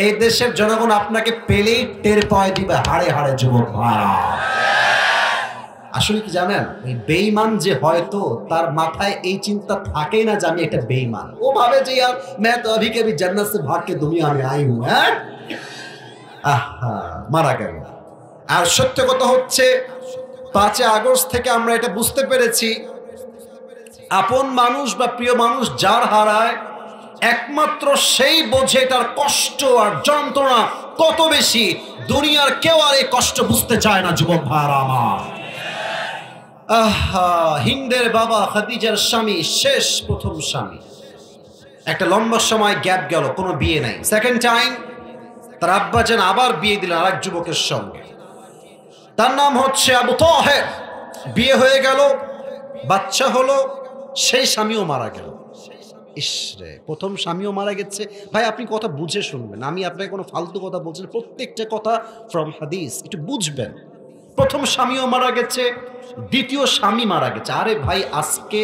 এই দেশের জনগণ আপনাকে পেলেই টের পায় দিবে হাড়ে হাড়ে যুবক ভাইরা। আসলে কি জানেন, এই বেঈমান যে হয়তো তার মাথায় এই চিন্তা থাকেই না যে আমি একটা বেঈমান। ও ভাবে যে यार मैं तो अभी के भी जन्नत से भाग के दुनिया में आई हूं। মারা গেল। আর সত্য কথা হচ্ছে 5 আগস্ট থেকে আমরা এটা বুঝতে পেরেছি, আপন মানুষ বা প্রিয় মানুষ যার হারায়, একমাত্র সেই বোঝে তার কষ্ট আর যন্ত্রণা কত বেশি। দুনিয়ার কেউ আর এই কষ্ট বুঝতে চায় না যুবক ভাইরা আমার। হিন্দের বাবা খাদিজার স্বামী শেষ, প্রথম স্বামী। একটা লম্বা সময় গ্যাপ গেল, কোনো বিয়ে নাই। সেকেন্ড টাইম তার আব্বাজান আবার বিয়ে দিলেন আরেক যুবকের সঙ্গে, তার নাম হচ্ছে আবু তাহের। বিয়ে হয়ে গেল, বাচ্চা হলো, সেই স্বামীও মারা গেল। ইসরে, প্রথম স্বামীও মারা গেছে। ভাই আপনি কথা বুঝে শুনবেন, আমি আপনাকে কোনো ফালতু কথা বলছি না, প্রত্যেকটা কথা ফ্রম হাদিস, একটু বুঝবেন। প্রথম স্বামীও মারা গেছে, দ্বিতীয় স্বামী মারা গেছে। আরে ভাই, আজকে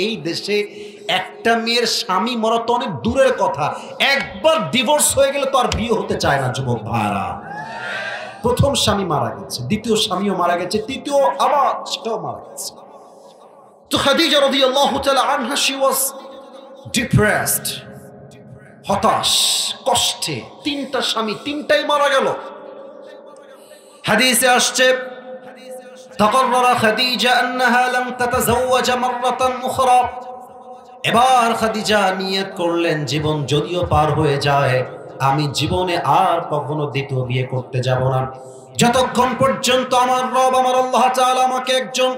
এই দেশে একটা মেয়ের স্বামী মরা তো অনেক দূরের কথা, একবার ডিভোর্স হয়ে গেলে তো আর বিয়ে হতে চায় না যুবক ভাইরা। প্রথম স্বামী মারা গেছে, দ্বিতীয় স্বামীও মারা গেছে, তৃতীয় আবার সেটাও মারা গেছে। তো খাদিজা রাদিয়াল্লাহু তাআলা আনহা, শি ওয়াজ ডিপ্রেসড, হতাশ, কষ্টে। 3টা স্বামী, 3টাই মারা গেল। হাদিসে আসছে তাকাররারা খাদিজা আন্নাহা লাম তাতাযাওয়াজ মাররাতান উখরা। এবার খাদিজা নিয়ত করলেন, জীবন যদিও পার হয়ে যায়, আমি জীবনে আর কখনো দ্বিতীয় বিয়ে করতে যাব না, যতক্ষণ পর্যন্ত আমার রব, আমার আল্লাহ তাআলা আমাকে একজন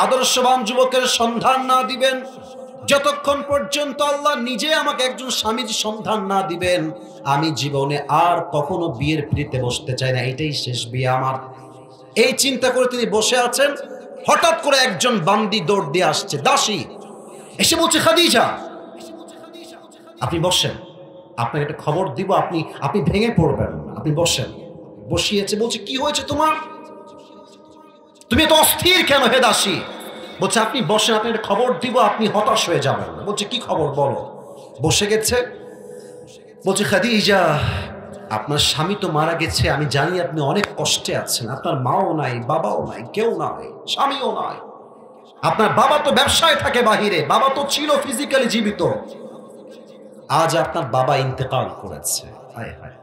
আদর্শবান যুবকের সন্ধান না দিবেন, যতক্ষণ পর্যন্ত আল্লাহ নিজে আমাকে একজন স্বামীর সন্ধান না দিবেন, আমি জীবনে আর কখনো বিয়ের পিঁড়িতে বসতে চাই না। এটাই শেষ বিয়ে আমার। এই চিন্তা করে তিনি বসে আছেন, হঠাৎ করে একজন বান্দি দৌড় দিয়ে আসছে, দাসী এসে বলছে, খাদিজা আপনি বসেন। আপনাকে একটা খবর দিব, আপনি ভেঙে পড়বেন না, আপনি বসেন। বসিয়েছে, বলছে কি হয়েছে তোমার, তুমি এত অস্থির কেন হে দাসী? বলছে আপনি বসেন, আপনি একটা খবর দিব, আপনি হতাশ হয়ে যাবেন না। বলছে কি খবর বলো। বসে গেছে, বলছে খাদিজা, আপনার স্বামী তো মারা গেছে, আমি জানি আপনি অনেক কষ্টে আছেন, আপনার মাও নাই, বাবাও নাই, কেউ নাই, স্বামীও নাই, আপনার বাবা তো ব্যবসায় থাকে বাহিরে, বাবা তো ছিল ফিজিক্যালি জীবিত, আজ আপনার বাবা ইন্তেকাল করেছে। হায় হায়,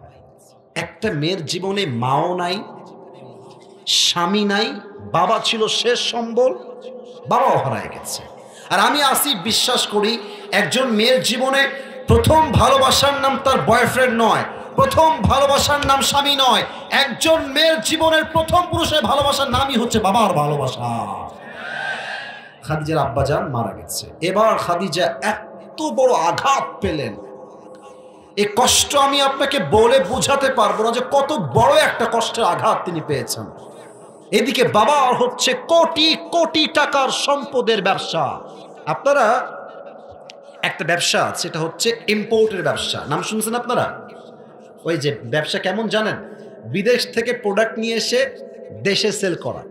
একটা মেয়ের জীবনে মাও নাই, স্বামী নাই, বাবা ছিল শেষ সম্বল, বাবাও হারায় গেছে। আর আমি আসি বিশ্বাস করি একজন মেয়ের জীবনে প্রথম ভালোবাসার নাম তার বয়ফ্রেন্ড নয়, প্রথম ভালোবাসার নাম স্বামী নয়, একজন মেয়ের জীবনের প্রথম পুরুষের ভালোবাসার নামই হচ্ছে বাবার ভালোবাসা। খাদিজার আব্বাজান মারা গেছে, এবার খাদিজা এত বড় আঘাত পেলেন, এই কষ্ট আমি আপনাকে বলে বোঝাতে পারবো না যে কত বড় একটা কষ্টের আঘাত তিনি পেয়েছেন। এদিকে বাবা হচ্ছে কোটি কোটি টাকার সম্পদের ব্যবসা। আপনারা একটা ব্যবসা আছে, এটা হচ্ছে ইম্পোর্টের ব্যবসা, নাম শুনছেন আপনারা? ওই যে ব্যবসা কেমন জানেন? বিদেশ থেকে প্রোডাক্ট নিয়ে এসে দেশে সেল করা,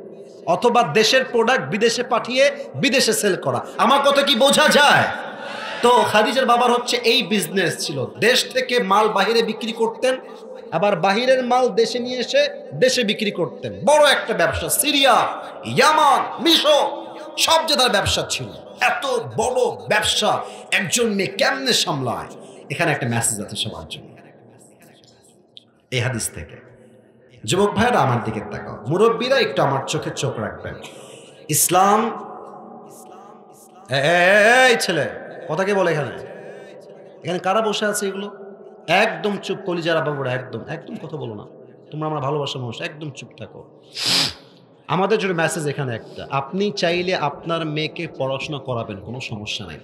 অথবা দেশের প্রোডাক্ট বিদেশে পাঠিয়ে বিদেশে সেল করা। আমার কথা কি বোঝা যায়? তো খাদিজার বাবার হচ্ছে এই বিজনেস ছিল, দেশ থেকে মাল বাহিরে বিক্রি করতেন, আবার বাহিরের মাল দেশে নিয়ে এসে দেশে বিক্রি করতেন। বড় একটা ব্যবসা, সিরিয়া, ইয়ামান, মিশর সব জায়গার ব্যবসা ছিল। এত বড় ব্যবসা একজন মেয়ে কেমনে সামলায়? এখানে একটা মেসেজ আছে সবার জন্য এই হাদিস থেকে। যুবক ভাইরা আমার দিকে তাকাও, মুরব্বীরা একটু আমার চোখে চোখ রাখবেন। ইসলাম, এই ছেলে কথা কে বলে? এখানে কারা বসে আছে এগুলো? একদম চুপ, কলিজারা বাবুরা, একদম একদম কথা বলো না, তোমরা আমার ভালোবাসার মানুষ, একদম চুপ থাকো। আমাদের জন্য মেসেজ এখানে একটা, আপনি চাইলে আপনার মেয়েকে পড়াশোনা করাবেন, কোনো সমস্যা নাই।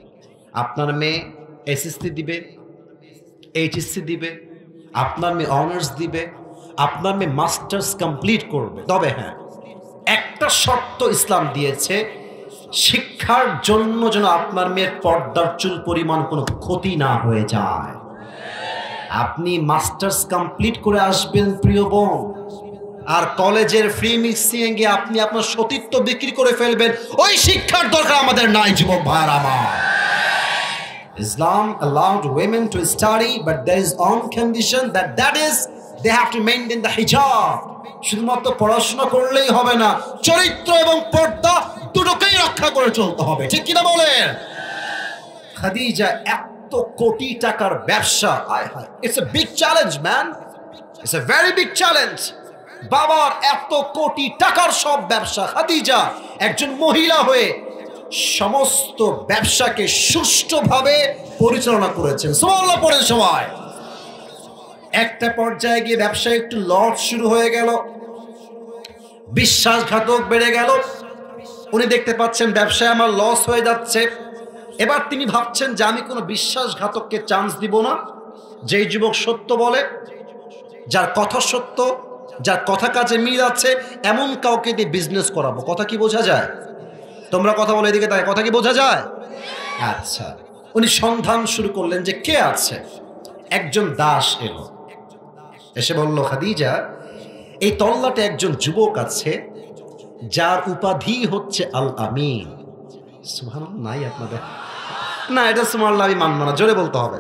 আপনার মেয়ে এসএসসি দিবে, এইচএসসি দিবে, আপনার মেয়ে অনার্স দিবে, আপনার মেয়ে মাস্টার্স কমপ্লিট করবে। তবে হ্যাঁ, একটা শর্ত ইসলাম দিয়েছে, শিক্ষার জন্য যেন আপনার মেয়ের পর্দার চুল পরিমাণ কোনো ক্ষতি না হয়ে যায়। আপনি মাস্টার্স কমপ্লিট করে আসবেন প্রিয় বোন, আর কলেজের ফ্রি মিক্সিং এ গিয়ে আপনি আপনার সতীত্ব বিক্রি করে ফেলবেন, ওই শিক্ষার দরকার আমাদের নাই যুবক ভাইরা আমার। Islam allowed women to study, but there is one condition, that is they have to maintain the hijab. শুধুমাত্র পড়াশোনা করলেই হবে না, চরিত্র এবং পর্দা দুটোকেই রক্ষা করে চলতে হবে, ঠিক কিনা বলেন? খাদিজা এত কোটি টাকার ব্যবসা, it's a big challenge man, it's a very big challenge. বাবার এত কোটি টাকার সব ব্যবসা, খাদিজা একজন মহিলা হয়ে সমস্ত ব্যবসাকে সুষ্ঠুভাবে পরিচালনা করেছেন। সুবহানাল্লাহ পড়েন সবাই। একটা পর্যায়ে গিয়ে ব্যবসায় একটু লস শুরু হয়ে গেল, বিশ্বাসঘাতক বেড়ে গেল। উনি দেখতে পাচ্ছেন ব্যবসায় আমার লস হয়ে যাচ্ছে, এবার তিনি ভাবছেন যে আমি কোনো বিশ্বাসঘাতককে চান্স দিব না। যেই যুবক সত্য বলে, যার কথা সত্য, যার কথা কাজে মিল আছে, এমন কাউকে দিয়ে বিজনেস করাবো। কথা কি বোঝা যায়? তোমরা কথা বলে এদিকে তাই, কথা কি বোঝা যায়? আচ্ছা, উনি সন্ধান শুরু করলেন যে কে আছে। একজন দাস এলো, এসে বলল, খাদিজা এই তল্লাটে একজন যুবক আছে যার উপাধি হচ্ছে আল আমিন। সুবহানাল্লাহ নাই আপনাদের? না, এটা সুবহানাল্লাহ আমি মানব না, জোরে বলতে হবে,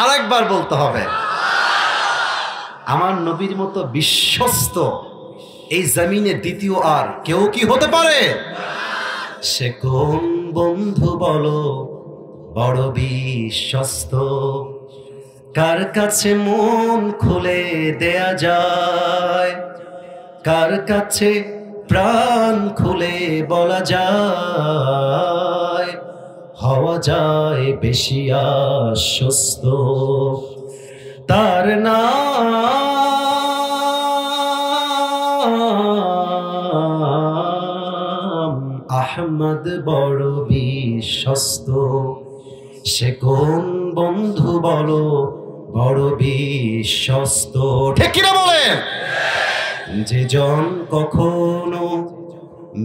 আরেকবার বলতে হবে। আমার নবীর মতো বিশ্বস্ত এই জমিনে দ্বিতীয় আর কেউ কি হতে পারে? সে কোন বন্ধু বলো বড় বিশ্বস্ত, কার কাছে মন খুলে দেয়া যায়, কার কাছে প্রাণ খুলে বলা যায়, হওয়া যায় বেশি আশ্বস্ত, তার নাম আহমদ বড় বিশ্বস্ত। সে কোন বন্ধু বলো বড় বিশ্বস্ত, ঠিক কিনা বলেন? যে জন কখনো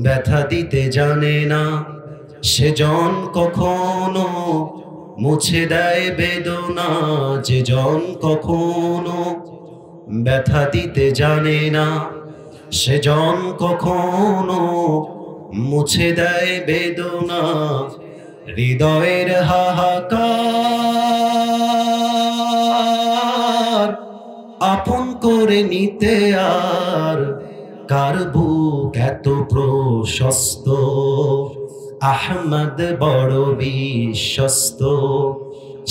ব্যথা দিতে জানে না, সে জন কখনো মুছে দেয় বেদনা যে জন কখনো ব্যথা দিতে জানে না, সেজন কখনো মুছে দেয় বেদনা হৃদয়ের হাহাকার আপন করে নিতে। আর কার বুক এত প্রশস্ত, আহমদ বড় বিশ্বস্ত,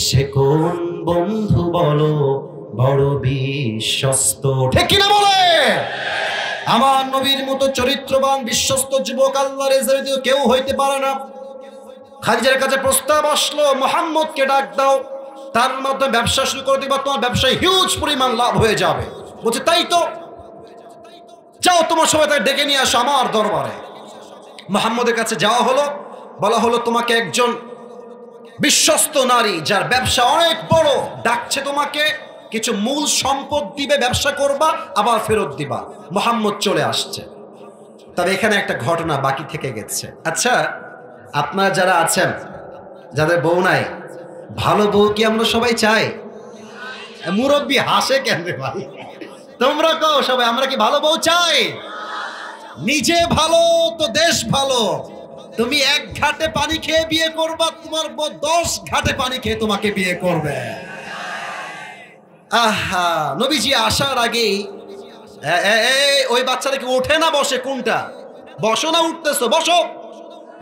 সে কোন বন্ধু বলো বড় বিশ্বস্ত। ঠিক কিনা বলে? আমার নবীর মতো চরিত্রবান বিশ্বস্ত যুবক আল্লাহর রেজাল্টে কেউ হইতে পারে না। খাদিজার কাছে প্রস্তাব আসলো, মুহাম্মদকে ডাক দাও, তার মাধ্যমে ব্যবসা শুরু করে দিবা, তোমার ব্যবসায় হিউজ পরিমাণ লাভ হয়ে যাবে। বলছে তাই তো, যাও তোমার সবাই তাকে ডেকে নিয়ে আসো আমার দরবারে। মুহাম্মদের কাছে যাওয়া হলো, বলা হলো তোমাকে একজন বিশ্বস্ত নারী যার ব্যবসা অনেক বড় ডাকছে, তোমাকে কিছু মূল সম্পদ দিবে, ব্যবসা করবা আবার ফেরত দিবা। মুহাম্মদ চলে আসছে। তবে এখানে একটা ঘটনা বাকি থেকে গেছে। আচ্ছা, আপনারা যারা আছেন, যাদের বউ নাই, ভালো বউ কি আমরা সবাই চাই? মুরব্বী হাসে কেন রে ভাই? তোমরা কও সবাই আমরা কি ভালো বউ চাই? নিজে ভালো তো দেশ ভালো। তুমি এক ঘাটে পানি খেয়ে বিয়ে করবা, তোমার বউ 10 ঘাটে পানি খেয়ে তোমাকে বিয়ে করবে। আহা, নবীজি আসার আগেই ওই বাচ্চাটা কি ওঠে না বসে? কোনটা? বসো না উঠতেছো? বসো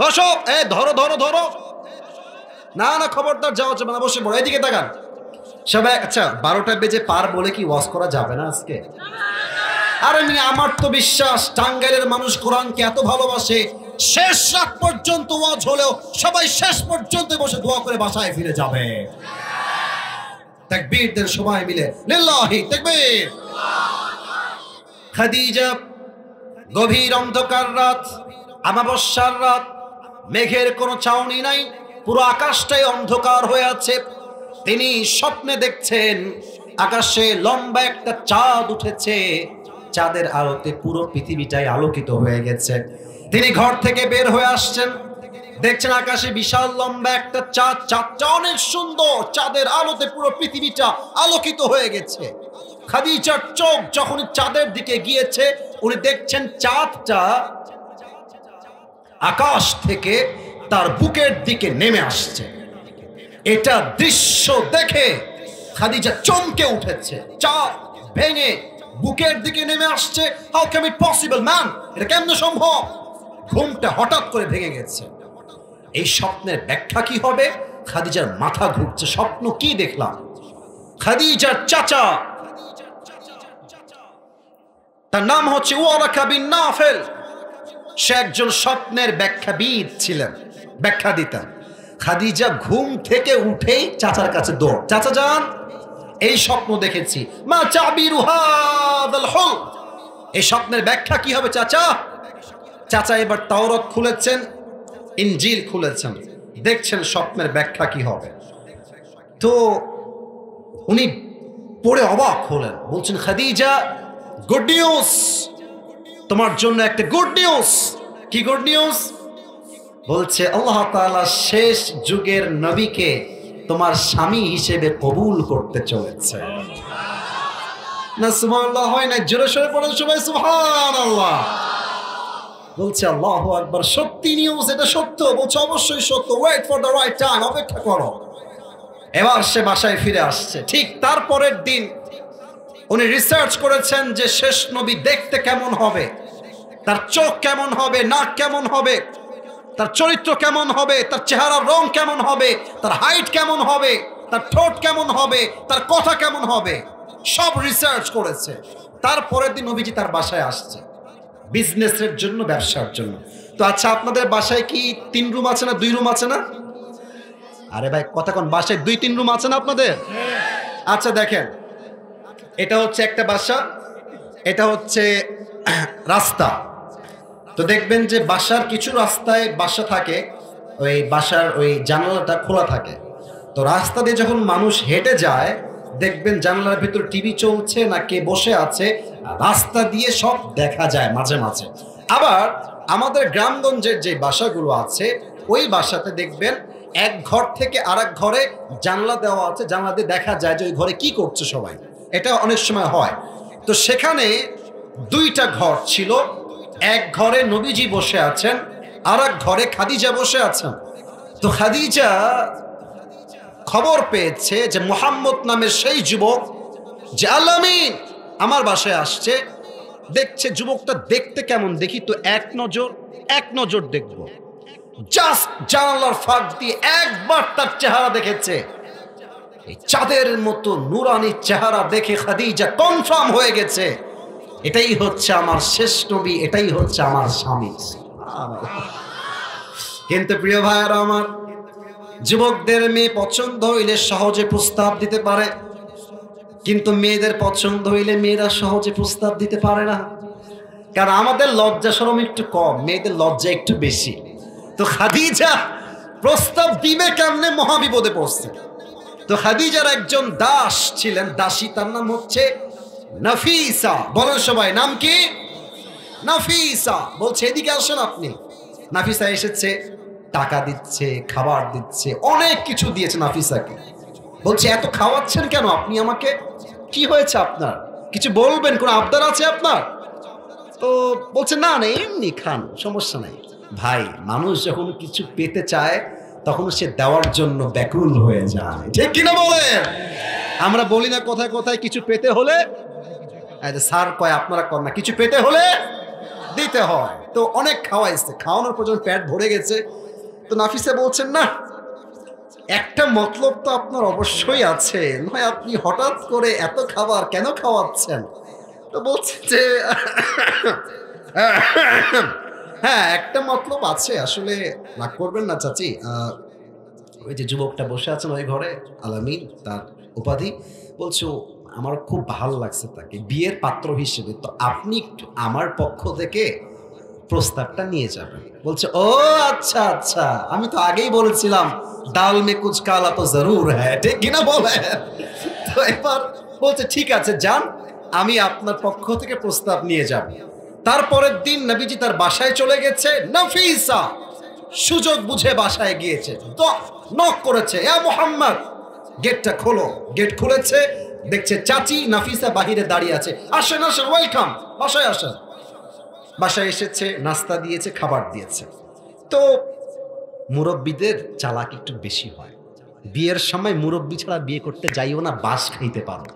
বসো, ধরো ধরো ধরো। না না, খবরদার যাওয়া যাবে না, বসে পড়ো। এদিকে তাকান সবাই। আচ্ছা, 12টা বেজে পার বলে কি ওয়াজ করা যাবে না আজকে? আরে আমার তো বিশ্বাস টাঙ্গাইলের মানুষ কোরআনকে এত ভালোবাসে, শেষ রাত পর্যন্ত ওয়াজ হলেও সবাই শেষ পর্যন্ত বসে দোয়া করে বাসায় ফিরে যাবে। তাকবীর দেন সবাই মিলে, লিল্লাহি তাকবীর। খাদিজা, গভীর অন্ধকার রাত, আমাবস্যার রাত, মেঘের কোনো ছাউনি নাই, পুরো আকাশটাই অন্ধকার হয়ে আছে। তিনি স্বপ্নে দেখছেন আকাশে লম্বা একটা চাঁদ উঠেছে, চাঁদের আলোতে পুরো পৃথিবীটাই আলোকিত হয়ে গেছে। তিনি ঘর থেকে বের হয়ে আসছেন, দেখছেন আকাশে বিশাল লম্বা একটা চাঁদ, চাঁদটা অনেক সুন্দর, চাঁদের আলোতে পুরো পৃথিবীটা আলোকিত হয়ে গেছে। খাদিজার চোখ যখন চাঁদের দিকে গিয়েছে, উনি দেখছেন চাঁদটা আকাশ থেকে তার বুকের দিকে নেমে আসছে। এটা দৃশ্য দেখে খাদিজা চমকে উঠেছে। চাঁদ ভেঙে বুকের দিকে নেমে আসছে। How can it possible man? এটা কেমনে সম্ভব? ঘুমটা হঠাৎ করে ভেঙে গেছে। এই স্বপ্নের ব্যাখ্যা কি হবে? খাদিজার মাথা ঘুরছে, স্বপ্ন কি দেখলাম? খাদিজার চাচা, তার নাম হচ্ছে ওয়ারাকা বিন নাফেল, সে একজন স্বপ্নের ব্যাখ্যাবিদ ছিলেন, ব্যাখ্যা দিতেন। খাদিজা ঘুম থেকে উঠেই চাচার কাছে দৌড়, চাচা যান, এই স্বপ্ন দেখেছি, মা চাবিরু হাদাল হুল, এই স্বপ্নের ব্যাখ্যা কি হবে চাচা? চাচা এবার তাওরাত খুলেছেন, ইনজিল খুলেছেন, দেখছেন স্বপ্নের ব্যাখ্যা কি হবে। তো উনি পড়ে অবাক হলেন, বলছেন খাদিজা, গুড নিউজ, তোমার জন্য একটা গুড নিউজ। কি গুড নিউজ? বলছে আল্লাহ তাআলা শেষ যুগের নবীকে তোমার স্বামী হিসেবে কবুল করতে চলেছে। না সুবহানাল্লাহ হয় না? জোরে সোরে পড়েন সবাই সুবহানাল্লাহ। বলছে আল্লাহু আকবার, সত্যি নিউজ, এটা সত্য? বলছে অবশ্যই সত্য, wait for the right time, অপেক্ষা করো। এবার সে বাসায় ফিরে আসছে। ঠিক তারপরের দিন উনি রিসার্চ করেছেন যে শেষ নবী দেখতে কেমন হবে, তার চোখ কেমন হবে, নাক কেমন হবে, তার চরিত্র কেমন হবে, তার চেহারার রং কেমন হবে, তার হাইট কেমন হবে, তার ঠোঁট কেমন হবে, তার কথা কেমন হবে, সব রিসার্চ করেছে। তারপরের দিন নবীজি তার বাসায় আসছে বিজনেসের জন্য, ব্যবসার জন্য। তো আচ্ছা, আপনাদের বাসায় কি 3 রুম আছে না 2 রুম আছে না? আরে ভাই কথা কোন, বাসায় 2-3 রুম আছে না আপনাদের? আচ্ছা দেখেন, এটা হচ্ছে একটা বাসা, এটা হচ্ছে রাস্তা। তো দেখবেন যে বাসার কিছু রাস্তায় বাসা থাকে, ওই বাসার ওই জানালাটা খোলা থাকে। তো রাস্তা দিয়ে যখন মানুষ হেঁটে যায়, দেখবেন জানালার ভিতর টিভি চলছে না কে বসে আছে, রাস্তা দিয়ে সব দেখা যায় মাঝে মাঝে। আবার আমাদের গ্রামগঞ্জের যে বাসাগুলো আছে, ওই বাসাতে দেখবেন এক ঘর থেকে আরেক ঘরে জানলা দেওয়া আছে, জানলা দিয়ে দেখা যায় যে ওই ঘরে কি করছে সবাই, এটা অনেক সময় হয়। তো সেখানে দুইটা ঘর ছিল, এক ঘরে নবীজি বসে আছেন, আর এক ঘরে খাদিজা বসে আছেন। তো খাদিজা খবর পেয়েছে যে মুহাম্মদ নামের সেই যুবক যে আল-আমিন আমার বাসায় আসছে। দেখছে যুবকটা দেখতে কেমন, দেখি তো এক নজর দেখবো। জাস্ট জানালার ফাঁক দিয়ে একবার তার চেহারা দেখেছে, এই চাঁদের মতো নুরানি চেহারা দেখে খাদিজা কনফার্ম হয়ে গেছে এটাই হচ্ছে আমার শেষ নবী, এটাই হচ্ছে আমার স্বামী। কিন্তু প্রিয় ভাইয়েরা আমার, যুবকদের মেয়ে পছন্দ হইলে সহজে প্রস্তাব দিতে পারে, কিন্তু মেয়েদের পছন্দ হইলে মেয়েরা সহজে প্রস্তাব দিতে পারে না। কারণ আমাদের লজ্জা শরম একটু কম, মেয়েদের লজ্জা একটু বেশি। তো খাদিজা প্রস্তাব দিবে কেমনে, মহাবিপদে পড়ছে। তো খাদিজার একজন দাস ছিলেন, দাসী, তার নাম হচ্ছে নাফিসা। বলেন সবাই, নাম কি? নাফিসা। বলছে এদিকে আসেন আপনি। নাফিসা এসেছে, টাকা দিচ্ছে, খাবার দিচ্ছে, অনেক কিছু দিয়েছে নাফিসাকে। বলছে এত খাওয়াচ্ছেন কেন আপনি আমাকে, কি হয়েছে আপনার, কিছু বলবেন, কোন আবদার আছে আপনার? তো বলছে না না এমনি খান, সমস্যা নাই। ভাই, মানুষ যখন কিছু পেতে চায় তখন সে দেওয়ার জন্য ব্যাকুল হয়ে যায়, ঠিক কিনা বলেন? আমরা বলি না কোথায় কোথায় কিছু পেতে হলে, স্যার কয় আপনারা কর না, কিছু পেতে হলে দিতে হয়। তো অনেক খাওয়াইছে, খাওয়ানোর পর যখন পেট ভরে গেছে, তো নাফিসা বলছেন না, একটা মতলব তো আপনার অবশ্যই আছে, নয় আপনি হঠাৎ করে এত খাবার কেন খাওয়াচ্ছেন? তো বলছে যে হ্যাঁ একটা মতলব আছে, আসলে রাগ করবেন না চাচি, ওই যে যুবকটা বসে আছেন ওই ঘরে, আল-আমিন তার উপাধি, বলছো আমার খুব ভালো লাগছে তাকে বিয়ের পাত্র হিসেবে, তো আপনি একটু আমার পক্ষ থেকে প্রস্তাবটা নিয়ে যাবেন। বলছে ও আচ্ছা আচ্ছা, আমি তো আগেই বলেছিলাম ডাল মে কুছ কালা তো জরুর হ্যায়, ঠিক কিনা বলে? তো এবার বলছে ঠিক আছে যান, আমি আপনার পক্ষ থেকে প্রস্তাব নিয়ে যাব। তারপরের দিন নবীজি তার বাসায় চলে গেছে। নাফিসা সুযোগ বুঝে বাসায় গিয়েছে, তো নক করেছে, ইয়া মুহাম্মদ গেটটা খোলো। গেট খুলেছে, দেখছে চাচি নাফিসা বাহিরে দাঁড়িয়ে আছে। আসেন আসেন, ওয়েলকাম, বাসায় আসেন। বাসায় এসেছে, নাস্তা দিয়েছে, খাবার দিয়েছে। তো মুরব্বীদের চালাক একটু বেশি হয়, বিয়ের সময় মুরব্বী ছাড়া বিয়ে করতে যাইও না, বাস খাইতে পারো না।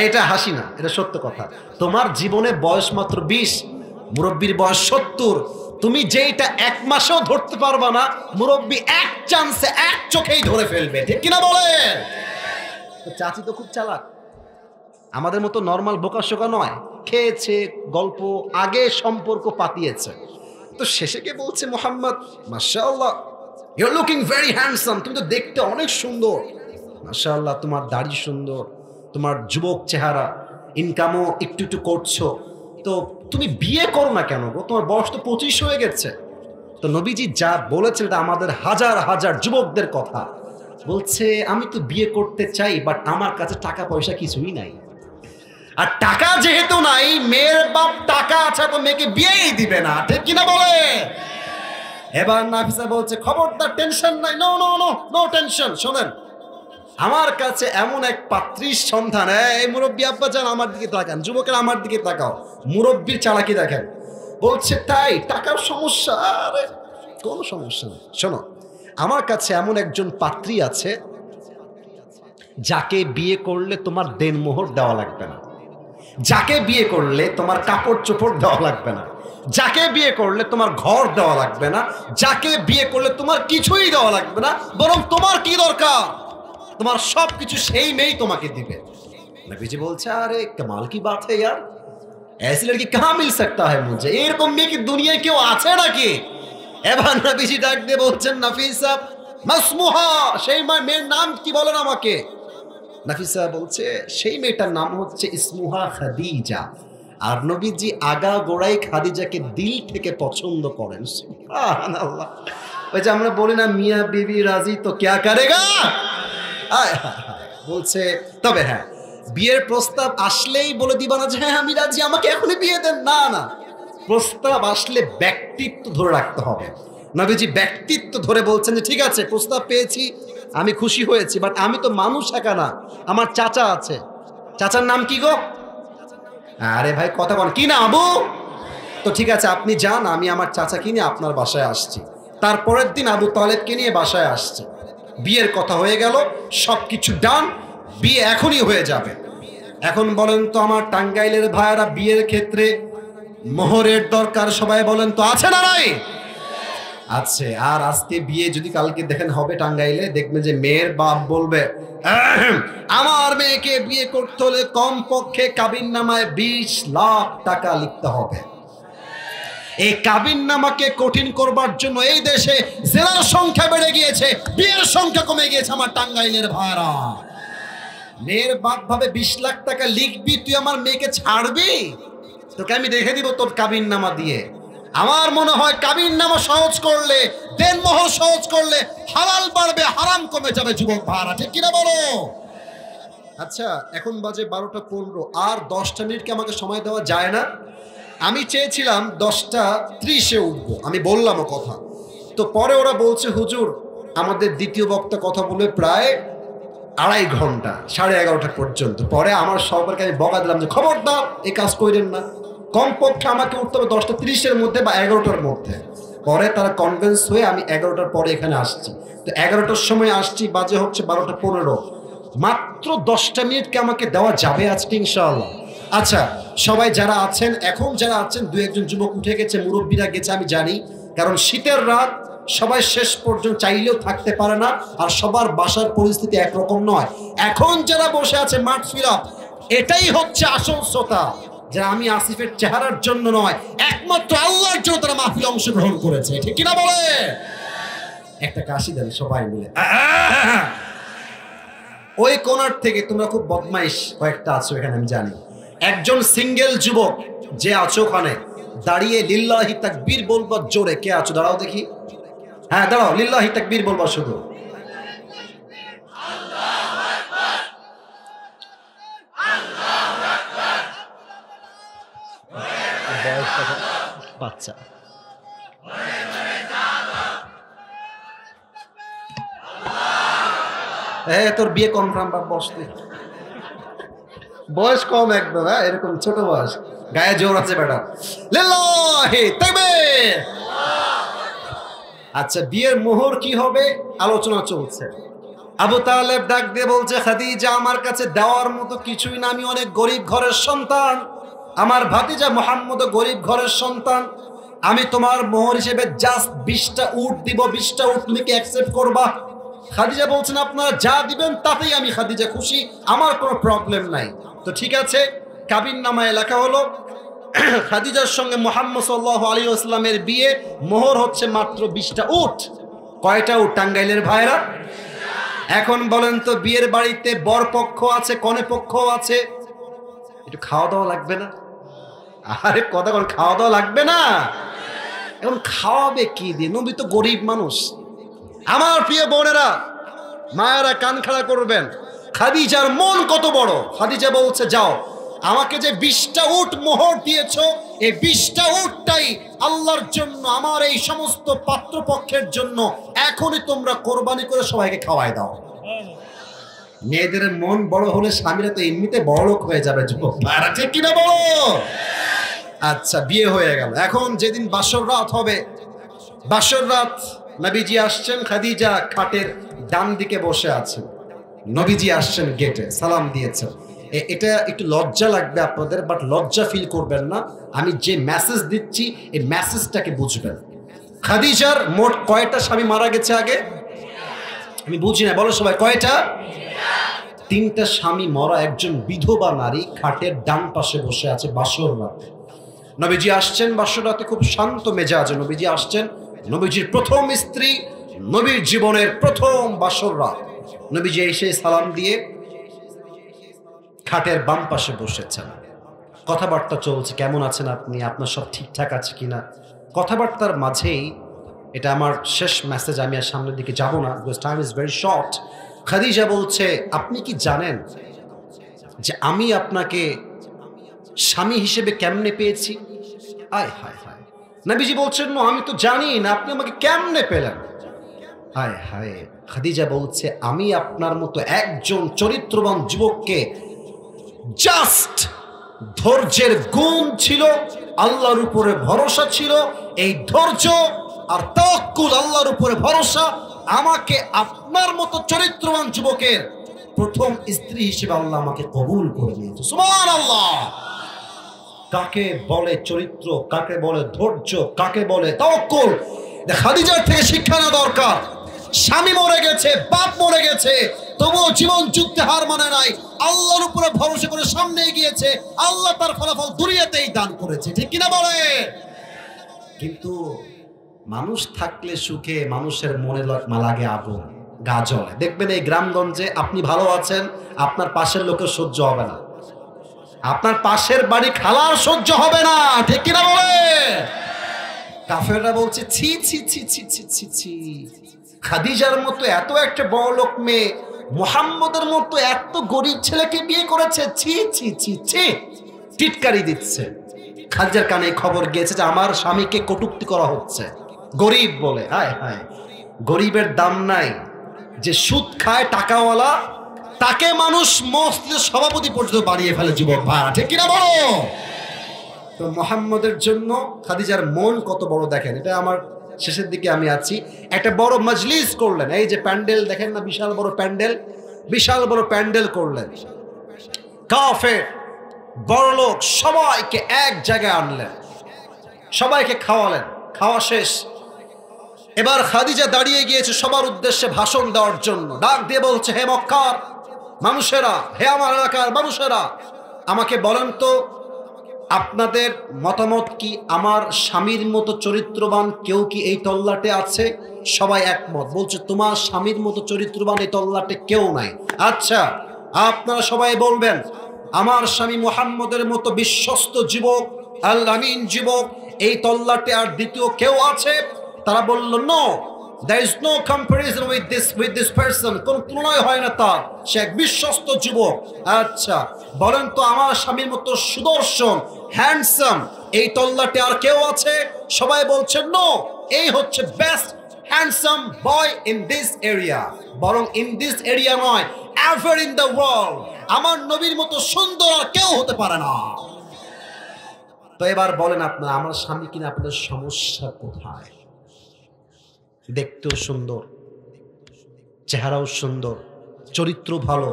এটা হাসি না, এটা সত্য কথা। তোমার জীবনে বয়স মাত্র 20, মুরব্বীর বয়স 70, তুমি যেটা এক মাসেও ধরতে পারবা না, মুরব্বী এক চান্সে এক চোখেই ধরে ফেলবে, ঠিক কিনা বলে? তো চাচি তো খুব চালাক, আমাদের মতো নর্মাল বোকাশোকা নয়, খেয়েছে, গল্প, আগে সম্পর্ক পাতিয়েছে। তো শেষে কে বলছে, মুহাম্মদ মাশাআল্লাহ you are looking very handsome, তুমি তো দেখতে অনেক সুন্দর, মাশাআল্লাহ তোমার দাড়ি সুন্দর, তোমার যুবক চেহারা, ইনকামও একটু একটু করছো, তো তুমি বিয়ে করো না কেন গো, তোমার বয়স তো 25 হয়ে গেছে। তো নবীজি যা বলেছেন এটা আমাদের হাজার হাজার যুবকদের কথা। বলছে আমি তো বিয়ে করতে চাই, বাট আমার কাছে টাকা পয়সা কিছুই নাই, আর টাকা যেহেতু নাই, মেয়ের বাপ টাকা আছে তো মেয়েকে বিয়েই দিবে না, ঠিক কিনা বলে? এবার নাফিসা বলছে খবরদার, টেনশন নাই, no no no no tension. শোনেন, আমার কাছে এমন এক পাত্রীর সন্ধান, এই মুরব্বী আব্বা যান আমার দিকে তাকান, যুবকের আমার দিকে তাকাও, মুরব্বীর চালাকি দেখেন। বলছে তাই, টাকার সমস্যা? আরে কোনো সমস্যা নেই, শোনো আমার কাছে এমন একজন পাত্রী আছে যাকে বিয়ে করলে তোমার দেনমোহর দেওয়া লাগবে না, যাকে বিয়ে করলে তোমার কাপড় চোপড় দেওয়া লাগবে না, যাকে বিয়ে করলে তোমার ঘর দেওয়া লাগবে না, যাকে বিয়ে করলে তোমার কিছুই দেওয়া লাগবে না, বরং তোমার কি দরকার, তোমার সবকিছু সেই মেয়েই তোমাকে দিবে। নবীজি বলছে আরে কমাল কি বাত है यार, ऐसी लड़की कहाँ मिल सकता है मुझे, এরকম মেয়ে কি দুনিয়ায় কেউ আছে নাকি? এবার নবীজি ডাক দিয়ে বলছেন নাফিসা মাসমুহা, সেই মেয়ের নাম কি বলেন আমাকে? নাফিসা বলছে সেই মেয়েটার নাম হচ্ছে ইসমুহা খাদিজা। আর নবীজি আগা গোড়াই খাদিজাকে দিল থেকে পছন্দ করেন। সুবহানাল্লাহ। ওই যে আমরা বলি না মিয়া বিবি রাজি তো ক্যা করেগা, বলছে তবে হ্যাঁ বিয়ের প্রস্তাব আসলেই বলে দিবা না যে হ্যাঁ আমি রাজি, আমাকে এখনই বিয়ে দেন, না না, প্রস্তাব আসলে ব্যক্তিত্ব ধরে রাখতে হবে। নবীজি ব্যক্তিত্ব ধরে বলছেন যে ঠিক আছে প্রস্তাব পেয়েছি, আমি খুশি হয়েছি, বাট আমি তো মানুষ একা না, আমার চাচা আছে। চাচার নাম কি গো? আরে ভাই কথা বল, কি না আবু? তো ঠিক আছে আপনি যান, আমি আমার চাচাকে নিয়ে আপনার বাসায় আসছি। তারপরের দিন আবু তালেবকে নিয়ে বাসায় আসছে। বিয়ের কথা হয়ে গেল, সবকিছু ডান, বিয়ে এখনই হয়ে যাবে। এখন বলেন তো আমার টাঙ্গাইলের ভাইয়ারা, বিয়ের ক্ষেত্রে মোহরের দরকার, সবাই বলেন তো আছে না নাই? আছে। আর আজকে বিয়ে যদি কালকে দেখেন হবে টাঙ্গাইলে, দেখবেন যে মেয়ের বাপ বলবে আমার মেয়েকে বিয়ে করতে হলে কমপক্ষে কাবিননামায় 20 লাখ টাকা লিখতে হবে। এই কাবিননামাকে কঠিন করবার জন্য এই দেশে জেলার সংখ্যা বেড়ে গিয়েছে, বিয়ের সংখ্যা কমে গিয়েছে। আমার টাঙ্গাইলের ভাইরা, মেয়ের বাপ ভাবে 20 লাখ টাকা লিখবি, তুই আমার মেয়েকে ছাড়বি? তোকে আমি দেখে দিব তোর কাবিননামা দিয়ে। আমার মনে হয় কাবিননামা সহজ করলে, দেনমোহর সহজ করলে হালাল বাড়বে, হারাম কমে যাবে। যুবক ভাইরা ঠিক কিনা বলো? আচ্ছা এখন বাজে 12টা 15, আর 10টা মিনিট কি আমাকে সময় দেওয়া যায় না? আমি চেয়েছিলাম 10টা 30-এ উঠবো, আমি বললামও কথা। তো পরে ওরা বলছে হুজুর আমাদের দ্বিতীয় বক্তা কথা বলে প্রায় 2.5 ঘন্টা, 11:30 পর্যন্ত। পরে আমার সবাইকে আমি বকা দিলাম যে খবরদার এই কাজ করেন না, কমপক্ষে আমাকে উঠতে হবে 10টা 30-এর মধ্যে বা 11টার মধ্যে। পরে তারা কনভিন্স হয়ে আমি 11টার পরে এখানে আসছি। তো 11টার সময় আসছি, বাজে হচ্ছে 12টা 15। মাত্র 10টা মিনিটকে আমাকে দেওয়া যাবে আজকে ইনশাআল্লাহ? আচ্ছা সবাই যারা আছেন, এখন যারা আছেন, 2-1 যুবক উঠে গেছে, মুরব্বীরা গেছে আমি জানি, কারণ শীতের রাত, সবাই শেষ পর্যন্ত চাইলেও থাকতে পারে না, আর সবার বাসার পরিস্থিতি একরকম নয়। এখন যারা বসে আছে মাঠ ফিরা, এটাই হচ্ছে আসল শ্রোতা, যে আমি আসিফের চেহারার জন্য নয়, একমাত্র আল্লাহর জন্য তারা মাহফিলে অংশগ্রহণ করেছে। ঠিক কিনা বলে? একটা কাশি দেন সবাই মিলে। ওই কোণার থেকে তোমরা খুব বদমাইশ কয়েকটা আছো এখানে আমি জানি। একজন সিঙ্গেল যুবক যে আছো ওখানে দাঁড়িয়ে লিল্লাহি তাকবীর বলবা জোরে। কে আছো দাঁড়াও দেখি। হ্যাঁ দাঁড়াও, লিল্লাহি তাকবীর বলবা শুধু। বাচ্চা তোর বিয়ে কনফার্ম বা বসতে বয়স কম একদম, হ্যাঁ এরকম ছোট বয়স, গায়ে জোর আছে বেটা। লিল্লাহি তাকবীর। আচ্ছা বিয়ের মোহর কি হবে আলোচনা চলছে। আবু তালেব ডাক দিয়ে বলছে খাদিজা আমার কাছে দেওয়ার মতো কিছুই না, আমি অনেক গরিব ঘরের সন্তান, আমার ভাতিজা মুহাম্মদ গরিব ঘরের সন্তান, আমি তোমার মোহর হিসেবে জাস্ট 20টা উট দিব, 20টা উট তুমি কি অ্যাকসেপ্ট করবা? খাদিজা বলছেন আপনারা যা দিবেন তাতেই আমি খাদিজা খুশি, আমার কোনো প্রবলেম নাই। তো ঠিক আছে, কাবিননামায় লেখা হলো খাদিজার সঙ্গে মুহাম্মদ সাল্লাল্লাহু আলাইহি ওয়াসাল্লামের বিয়ে, মোহর হচ্ছে মাত্র 20টা উট। কয়টা উট টাঙ্গাইলের ভাইরা? এখন বলেন তো বিয়ের বাড়িতে বর পক্ষ আছে, কনে পক্ষ আছে, একটু খাওয়া দাওয়া লাগবে না? আরে কথা বল, খাওয়া দাওয়া লাগবে না? এখন খাওয়াবে কি দিয়ে? নবী তো গরিব মানুষ। আমার প্রিয় বোনেরা মায়েরা কান খাড়া করবেন, খাদিজার মন কত বড়। খাদিজা বলছে যাও, আমাকে যে 20টা উট মোহর দিয়েছো, এই 20টা উটটাই আল্লাহর জন্য, আমার এই সমস্ত পাত্রপক্ষের জন্য এখনই তোমরা কোরবানি করে সবাইকে খাওয়াই দাও। মেয়েদের মন বড় হলে স্বামীরা তো এমনিতে বড় লোক হয়ে যাবে। যুবক ঠিক কিনা বলো? আচ্ছা বিয়ে হয়ে গেল, এখন যেদিন বাসর রাত হবে, বাসর রাত নবীজি আসছেন, খাদিজা খাটের ডান দিকে বসে আছেন, নবীজি আসছেন গেটে, সালাম দিয়েছেন। এটা একটু লজ্জা লাগবে আপনাদের, বাট লজ্জা ফিল করবেন না, আমি যে মেসেজ দিচ্ছি এই মেসেজটাকে বুঝবেন। খাদিজার মোট কয়টা স্বামী মারা গেছে আগে? আমি বুঝি না, বলো সবাই কয়টা? 3টা স্বামী মরা একজন বিধবা নারী খাটের ডান পাশে বসে আছে বাসর রাতে। নবীজি আসছেন বাসর রাতে, খুব শান্ত মেজাজে নবীজি আসছেন। নবীজির প্রথম স্ত্রী, নবীর জীবনের প্রথম বাসর রাত। নবীজি এসে সালাম দিয়ে খাটের বাম পাশে বসেছেন। কথাবার্তা চলছে, কেমন আছেন আপনি, আপনার সব ঠিকঠাক আছে কিনা। কথাবার্তার মাঝেই, এটা আমার শেষ মেসেজ, আমি আর সামনের দিকে যাব না, because time is very short. Khadija বলছে আপনি কি জানেন যে আমি আপনাকে স্বামী হিসেবে কেমনে পেয়েছি? আয় হায় হায়, নবীজি বলছেন না, আমি তো জানি না, আপনি আমাকে কেমনে পেলেন? হায় হায়, খাদিজা বলছে আমি আপনার মতো একজন চরিত্রবান যুবককে, জাস্ট ধৈর্যের গুণ ছিল, আল্লাহর উপরে ভরসা ছিল, এই ধৈর্য আর তাওয়াক্কুল, আল্লাহর উপরে ভরসা আমাকে আপনার মতো চরিত্রবান যুবকের প্রথম স্ত্রী হিসেবে আল্লাহ আমাকে কবুল করে নিয়েছে। সুবহানাল্লাহ। কাকে বলে চরিত্র, কাকে বলে ধৈর্য, কাকে বলে তাওয়াক্কুল, খাদিজার থেকে শিক্ষা নেওয়া দরকার। স্বামী মরে গেছে, বাপ মরে গেছে, তবুও জীবন যুদ্ধে হার মানে নাই, আল্লাহর উপরে ভরসা করে সামনে এগিয়েছে, আল্লাহ তার ফলাফল দুনিয়াতেই দান করেছে, ঠিক কিনা বলে? কিন্তু মানুষ থাকলে সুখে, মানুষের মনে লাগে আগুন, গা জ্বলে। দেখবেন এই গ্রামগঞ্জে আপনি ভালো আছেন, আপনার পাশের লোকের সহ্য হবে না, আপনার পাশের বাড়ি খালার সহ্য হবে না, ঠিক কিনা বলে? কাফেররা বলছে ছি ছি ছি ছি ছি ছি ছি, খাদিজার মতো এত একটা বড় লোক মেয়ে মুহাম্মদের মতো এত গরিব ছেলেকে বিয়ে করেছে, ছি ছি ছি ছি, টিটকারি দিচ্ছে। খাদিজার কানে খবর গিয়েছে যে আমার স্বামীকে কটূক্তি করা হচ্ছে গরিব বলে। হায় হায়, গরিবের দাম নাই। যে সুদ খায় টাকাওয়ালা, তাকে মানুষ মসজিদের সভাপতি পর্যন্ত বানিয়ে ফেলে যুবক ভাড়া, ঠিক কিনা বলো? তো মুহাম্মদের জন্য খাদিজার মন কত বড় দেখেন। এটা আমার শেষের দিকে আমি আছি। একটা বড় মজলিস করলেন, এই যে প্যান্ডেল দেখেন না, বিশাল বড় প্যান্ডেল, বিশাল বড় প্যান্ডেল করলেন। কাফের বড় লোক সবাইকে এক জায়গায় আনলেন, সবাইকে খাওয়ালেন। খাওয়া শেষ, এবার খাদিজা দাঁড়িয়ে গিয়েছে সবার উদ্দেশ্যে ভাষণ দেওয়ার জন্য। ডাক দিয়ে বলছে, হে মক্কার মানুষেরা, হে আমার এলাকার মানুষেরা, আমাকে বলেন তো আপনাদের মতামত কি? আমার স্বামীর মতো চরিত্রবান কেউ কি এই তল্লাটে আছে? সবাই একমত, বলছে তোমার স্বামীর মতো চরিত্রবান এই তল্লাটে কেউ নাই। আচ্ছা, আপনারা সবাই বলবেন আমার স্বামী মুহাম্মদের মতো বিশ্বস্ত যুবক, আল আমিন যুবক এই তল্লাটে আর দ্বিতীয় কেউ আছে? তারা বলল no, there is no comparison with this person, কোন তুলনায় হয় না তার, সে এক বিশ্বস্ত যুবক। আচ্ছা বলেন তো আমার স্বামীর মতো সুদর্শন, হ্যান্ডসাম এই তল্লাটে আর কেউ আছে? সবাই বলছেন নো, এই হচ্ছে best handsome boy in this area, বরং ইন দিস এরিয়া নয়, এভার ইন দ্য ওয়ার্ল্ড, আমার নবীর মতো সুন্দর আর কেউ হতে পারে না। তো এবার বলেন আপনারা, আমার স্বামী কিনা আপনাদের সমস্যা কোথায়? দেখতেও সুন্দর, চেহারাও সুন্দর, চরিত্র ভালো,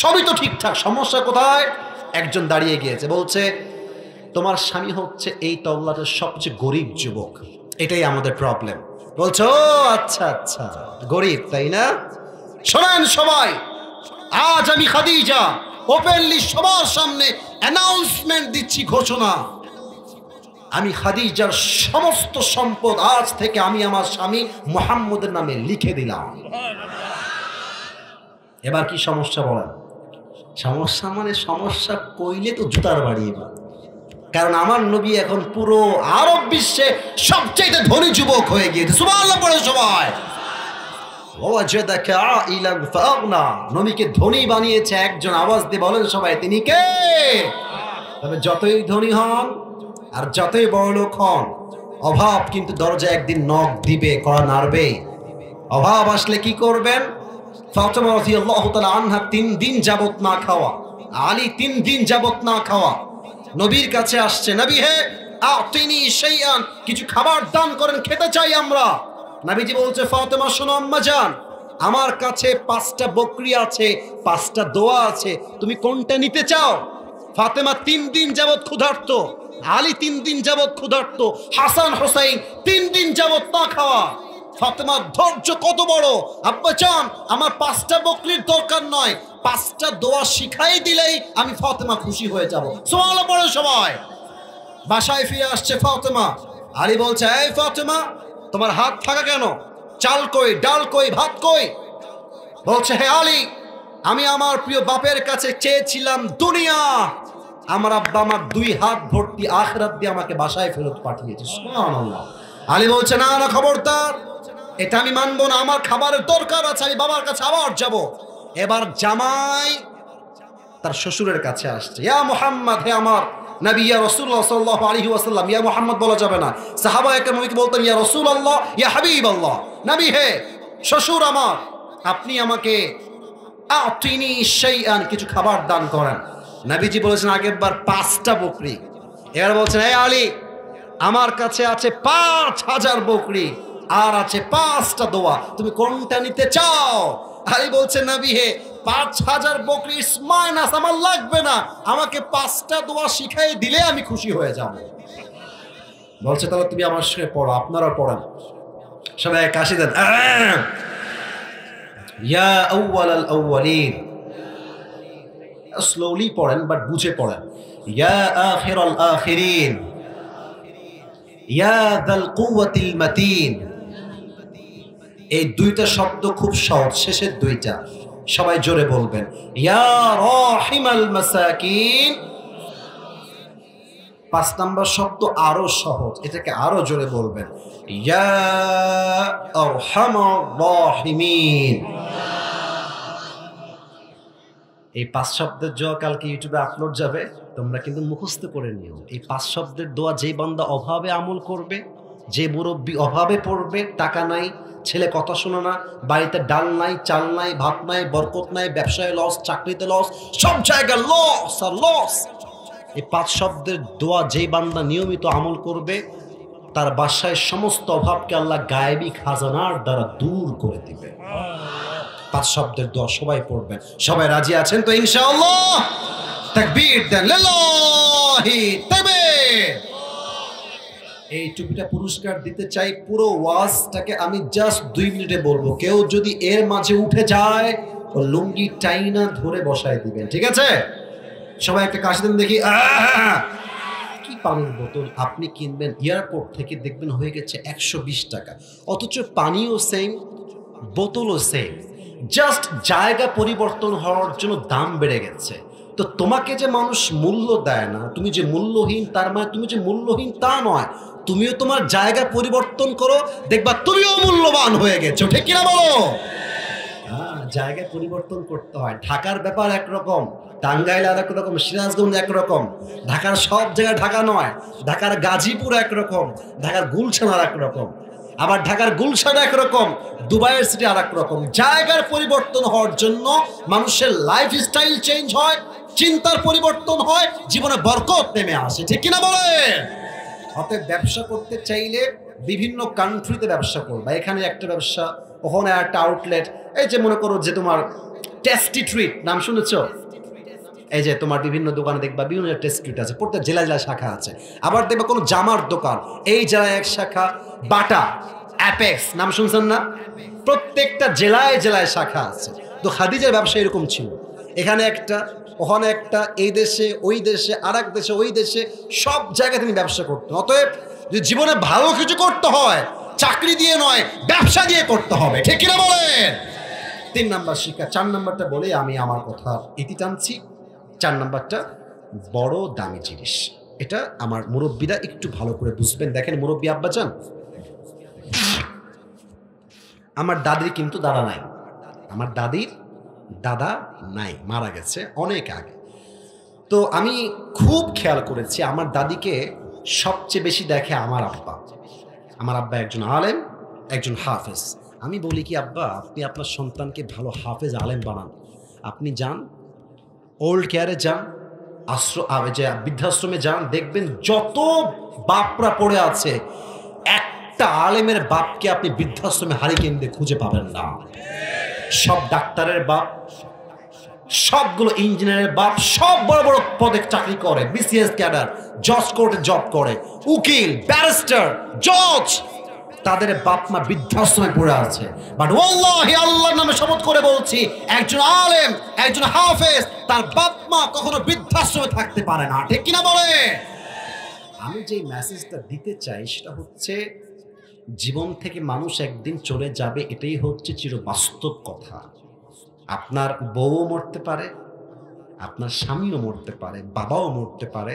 সবই তো ঠিকঠাক, সমস্যা কোথায়? একজন দাঁড়িয়ে গিয়েছে, বলছে তোমার স্বামী হচ্ছে এই তল্লাটের সবচেয়ে গরিব যুবক, এটাই আমাদের প্রবলেম। বলছো ও আচ্ছা আচ্ছা, গরিব তাই না? শোনেন সবাই, আজ আমি খাদিজা ওপেনলি সবার সামনে অ্যানাউন্সমেন্ট দিচ্ছি, ঘোষণা, আমি খাদিজার সমস্ত সম্পদ আজ থেকে আমি আমার স্বামী মুহাম্মদের নামে লিখে দিলাম। এবার কি সমস্যা বলেন? সমস্যা মানে সমস্যা কইলে তো জুতার বাড়ি, কারণ আমার নবী এখন পুরো আরব বিশ্বে সবচেয়ে ধনী যুবক হয়ে গিয়েছে। সুবহানাল্লাহ পড়ে সবাই। ওয়াজাদাকা আইলান ফাগনা, নবীকে ধনী বানিয়েছে একজন, আওয়াজ দিয়ে বলেন সবাই তিনি কে? তবে যতই ধনী হন আর যতই বড় লোক হন, অভাব কিন্তু দরজা একদিন নক দিবে, কড়া নাড়বে। অভাব আসলে কি করবেন? ফাতেমা রাদিয়াল্লাহু তাআলা আনহা 3 দিন যাবত না খাওয়া, আলী 3 দিন যাবত না খাওয়া, নবীর কাছে আসছে, নবী হে আতিনি শাইআন, কিছু খাবার দান করেন, খেতে চাই আমরা। নবীজি বলছে, ফাতেমা শোনো আম্মা জান, আমার কাছে 5টা বকরি আছে, 5টা দোয়া আছে, তুমি কোনটা নিতে চাও? ফাতেমা 3 দিন যাবত ক্ষুধার্ত, আলী 3 দিন যাবত ক্ষুধার্ত, হাসান হোসাইন 3 দিন যাবত না খাওয়া। ফাতেমার ধৈর্য কত বড়! আব্বা জান, আমার 5টা বকরির দরকার নয়, 5টা দোয়া শিখাই দিলেই আমি ফাতেমা খুশি হয়ে যাব। সুবহানাল্লাহ পড়ে সবাই। বাসায় ফিরে আসছে ফাতেমা, আলী বলছে, এই ফাতেমা তোমার হাত থাকা কেন? চাল কই, ডাল কই, ভাত কই? বলছে, হে আলী, আমি আমার প্রিয় বাপের কাছে চেয়েছিলাম দুনিয়া, আমার আব্বা আমার 2 হাত ভর্তি আখিরাত দিয়ে আমাকে বাসায় ফেরত পাঠিয়েছে। সুবহানাল্লাহ। আলী বলছে, না না খবরদার, এটা আমি মানবো না, আমার খাবারের দরকার আছে, আমি বাবার কাছে আবার যাব। এবার জামাই তার শ্বশুরের কাছে আসছে, ইয়া মুহাম্মদ, হে আমার নবী ইয়া রাসূলুল্লাহ সাল্লাল্লাহু আলাইহি ওয়াসাল্লাম, ইয়া মুহাম্মদ বলা যাবে না। সাহাবায়ে কেরাম নবীকে বলতেন ইয়া রাসূলুল্লাহ, ইয়া হাবিবাল্লাহ, নবী হে, শ্বশুর আমার, আপনি আমাকে আতিনি শাইআন, কিছু খাবার দান করেন। নবীজি বলেছেন আগেরবার 5টা বকরি, এবার বলছেন হে আলী, আমার কাছে আছে 5000 বকরি আর আছে 5টা দোয়া, তুমি কোনটা নিতে চাও? আলী বলছে নবী হে, 5000 বকরি মাইনাস আমার লাগবে না, আমাকে 5টা দোয়া শিখাই দিলে আমি খুশি হয়ে যাব। বলছে তাহলে তুমি আমার সঙ্গে পড়ো, আপনারা পড়েন। সবাই কাশি দেন। ইয়া আউয়ালাল আউয়ালিন, স্লোলি পড়েন বাট বুঝে পড়েন। ইয়া আখিরাল আখিরিন, ইয়া যাল কুওয়াতিল মাতিন। এই দুইটা শব্দ খুব সহজ, শেষের দুইটা সবাই জোরে বলবেন। ইয়া রাহিমাল মাসাকিন। 5 নম্বর শব্দ আরো সহজ, এটাকে আরো জোরে বলবেন। ইয়া আরহামার রাহিমিন। এই 5 শব্দের দোয়া কালকে ইউটিউবে আপলোড যাবে, তোমরা কিন্তু মুখস্থ করে নিও। এই 5 শব্দের দোয়া যেই বান্দা অভাবে আমল করবে, যে মুরব্বী অভাবে পড়বে, টাকা নাই, ছেলে কথা শোনে না, বাড়িতে ডাল নাই, চাল নাই, ভাত নাই, বরকত নাই, ব্যবসায় লস, চাকরিতে লস, সব জায়গায় লস আর লস। এই 5 শব্দের দোয়া যেই বান্দা নিয়মিত আমল করবে, তার বাসায় সমস্ত অভাবকে আল্লাহ গায়েবী খাজানার দ্বারা দূর করে দিবে। 5 শব্দের দোয়া সবাই পড়বেন। সবাই রাজি আছেন তো ইনশাআল্লাহ? তাকবীর দেন, লিল্লাহি তাকবীর। এই টুপিটা পুরস্কার দিতে চাই। পুরো ওয়াজটাকে আমি জাস্ট 2 মিনিটে বলবো, কেউ যদি এর মাঝে উঠে যায় ও লুঙ্গি টাইনা ধরে বসায় দিবেন, ঠিক আছে? সবাই একটা কাশি দেন দেখি। কি পানির বোতল আপনি কিনবেন এয়ারপোর্ট থেকে, দেখবেন হয়ে গেছে 120 টাকা, অথচ পানিও সেম, বোতলও সেম, জাস্ট জায়গা পরিবর্তন হওয়ার জন্য দাম বেড়ে গেছে। তো তোমাকে যে মানুষ মূল্য দেয় না, তুমি যে মূল্যহীন, তার মানে তুমি যে মূল্যহীন তা নয়, তুমিও তোমার জায়গা পরিবর্তন করো, দেখবা তুমিও মূল্যবান হয়ে গেছো, ঠিক কিনা বলো? হ্যাঁ, জায়গা পরিবর্তন করতে হয়। ঢাকার ব্যাপার একরকম, টাঙ্গাইল আর একরকম, সিরাজগঞ্জ একরকম, ঢাকার সব জায়গায় ঢাকা নয়, ঢাকার গাজীপুর একরকম, ঢাকার গুলশান আর একরকম, আবার ঢাকার গুলশান একরকম, দুবাইয়ের সিটি আর একরকম। জায়গার পরিবর্তন হওয়ার জন্য মানুষের লাইফস্টাইল চেঞ্জ হয়, চিন্তার পরিবর্তন হয়, জীবনে বরকত নেমে আসে, ঠিক কিনা বলেন? অতএব ব্যবসা করতে চাইলে বিভিন্ন কান্ট্রিতে ব্যবসা করবা। এখানে একটা ব্যবসা, ওখানে একটা আউটলেট। এই যে মনে করো যে তোমার টেস্টি ট্রিট নাম শুনেছো? এই যে তোমার বিভিন্ন দোকানে দেখবা বিভিন্ন টেস্টি ট্রিট আছে, প্রত্যেক জেলায় জেলায় শাখা আছে। আবার দেখবা কোনো জামার দোকান, এই জেলায় এক শাখা, বাটা, অ্যাপেক্স নাম শুনছেন না? প্রত্যেকটা জেলায় জেলায় শাখা আছে। তো খাদিজার ব্যবসা এরকম ছিল, এখানে একটা, ওখানে একটা, এই দেশে ওই দেশে, আর এক দেশে ওই দেশে, সব জায়গায় তিনি ব্যবসা করতেন। অতএব যদি জীবনে ভালো কিছু করতে হয়, চাকরি দিয়ে নয়, ব্যবসা দিয়ে করতে হবে, ঠিক কিনা বলেন? 3 নাম্বার শিক্ষা। 4 নাম্বারটা বলে আমি আমার কথা ইতি টানছি। 4 নাম্বারটা বড় দামি জিনিস, এটা আমার মুরব্বীরা একটু ভালো করে বুঝবেন। দেখেন মুরব্বী আব্বাজান, আমার দাদির কিন্তু দাদা নাই, আমার দাদির দাদা নাই, মারা গেছে অনেক আগে। তো আমি খুব খেয়াল করেছি আমার দাদিকে সবচেয়ে বেশি দেখে আমার আব্বা। আমার আব্বা একজন আলেম, একজন হাফেজ। আমি বলি কি আব্বা, আপনি আপনার সন্তানকে ভালো হাফেজ আলেম বানান, আপনি যান ওল্ড কেয়ারে যান, যে বৃদ্ধাশ্রমে যান, দেখবেন যত বাপরা পড়ে আছে, একটা আলেমের বাপকে আপনি বৃদ্ধাশ্রমে হারিকেন দিয়ে খুঁজে পাবেন না। সব ডাক্তারের বাপ, সবগুলো ইঞ্জিনিয়ারের বাপ, সব বড় বড় পদে চাকরি করে, বিসিএস ক্যাডার, জজ কোর্টে জব করে, উকিল, ব্যারিস্টার, জজ, তাদের বাপ মা বৃদ্ধাশ্রমে পড়ে আছে। বাট ওয়াল্লাহি আল্লাহর নামে শপথ করে বলছি, একজন আলেম, একজন হাফেজ, তার বাপ মা কখনো বৃদ্ধাশ্রমে থাকতে পারে না, ঠিক কিনা বলে? আমি যে মেসেজটা দিতে চাই সেটা হচ্ছে, জীবন থেকে মানুষ একদিন চলে যাবে, এটাই হচ্ছে চিরবাস্তব কথা। আপনার বউও মরতে পারে, আপনার স্বামীও মরতে পারে, বাবাও মরতে পারে,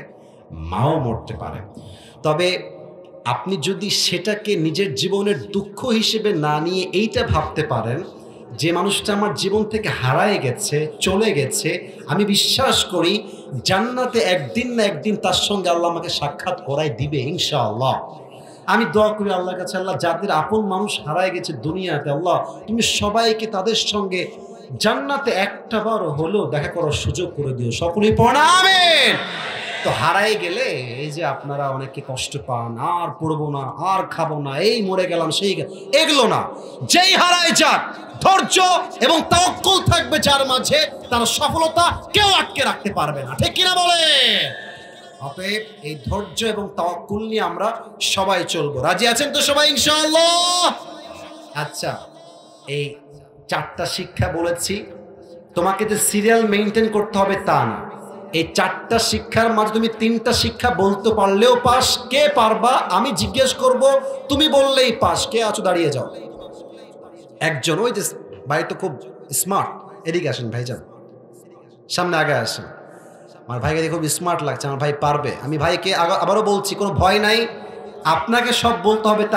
মাও মরতে পারে। তবে আপনি যদি সেটাকে নিজের জীবনের দুঃখ হিসেবে না নিয়ে এইটা ভাবতে পারেন যে মানুষটা আমার জীবন থেকে হারায় গেছে, চলে গেছে, আমি বিশ্বাস করি জান্নাতে একদিন না একদিন তার সঙ্গে আল্লাহ আমাকে সাক্ষাৎ করাই দিবে ইনশাআল্লাহ। আমি দোয়া করি আল্লাহর কাছে, আল্লাহ যাদের আপন মানুষ হারায় গেছে দুনিয়াতে, আল্লাহ তুমি সবাইকে তাদের সঙ্গে জান্নাতে একটা বার হলেও দেখা করার সুযোগ করে দিও। সকলেই পড়া আমিন। তো হারাই গেলে এই যে আপনারা অনেকে কষ্ট পান, আর পড়বো না, আর খাবো না, এই মরে গেলাম, সেই এগুলো না। যেই হারায় যাক, ধৈর্য এবং তাওয়াক্কুল থাকবে যার মাঝে, তার সফলতা কেউ আটকে রাখতে পারবে না। ঠিক কিনা বলে? অতএব এই ধৈর্য এবং তাওয়াক্কুল নিয়ে আমরা সবাই চলবো। রাজি আছেন তো সবাই ইনশাআল্লাহ? আচ্ছা, এই 4টা শিক্ষা বলেছি, তোমাকে যে সিরিয়াল মেইনটেইন করতে হবে তা না। এই 4টা শিক্ষার মাঝে তুমি 3টা শিক্ষা বলতে পারলেও পাস। কে পারবা আমি জিজ্ঞেস করব, তুমি বললেই পাস। কে আছো দাঁড়িয়ে যাও। একজন, ওই যে ভাই তো খুব স্মার্ট, এদিকে আসেন ভাইজান, সামনে আগে আসেন। আমার ভাইকে দেখে খুব স্মার্ট লাগছে, আমার ভাই পারবে। আমি ভাইকে আবারও বলছি, কোনো ভয় নাই, আপনাকে সব বলতে হবে তা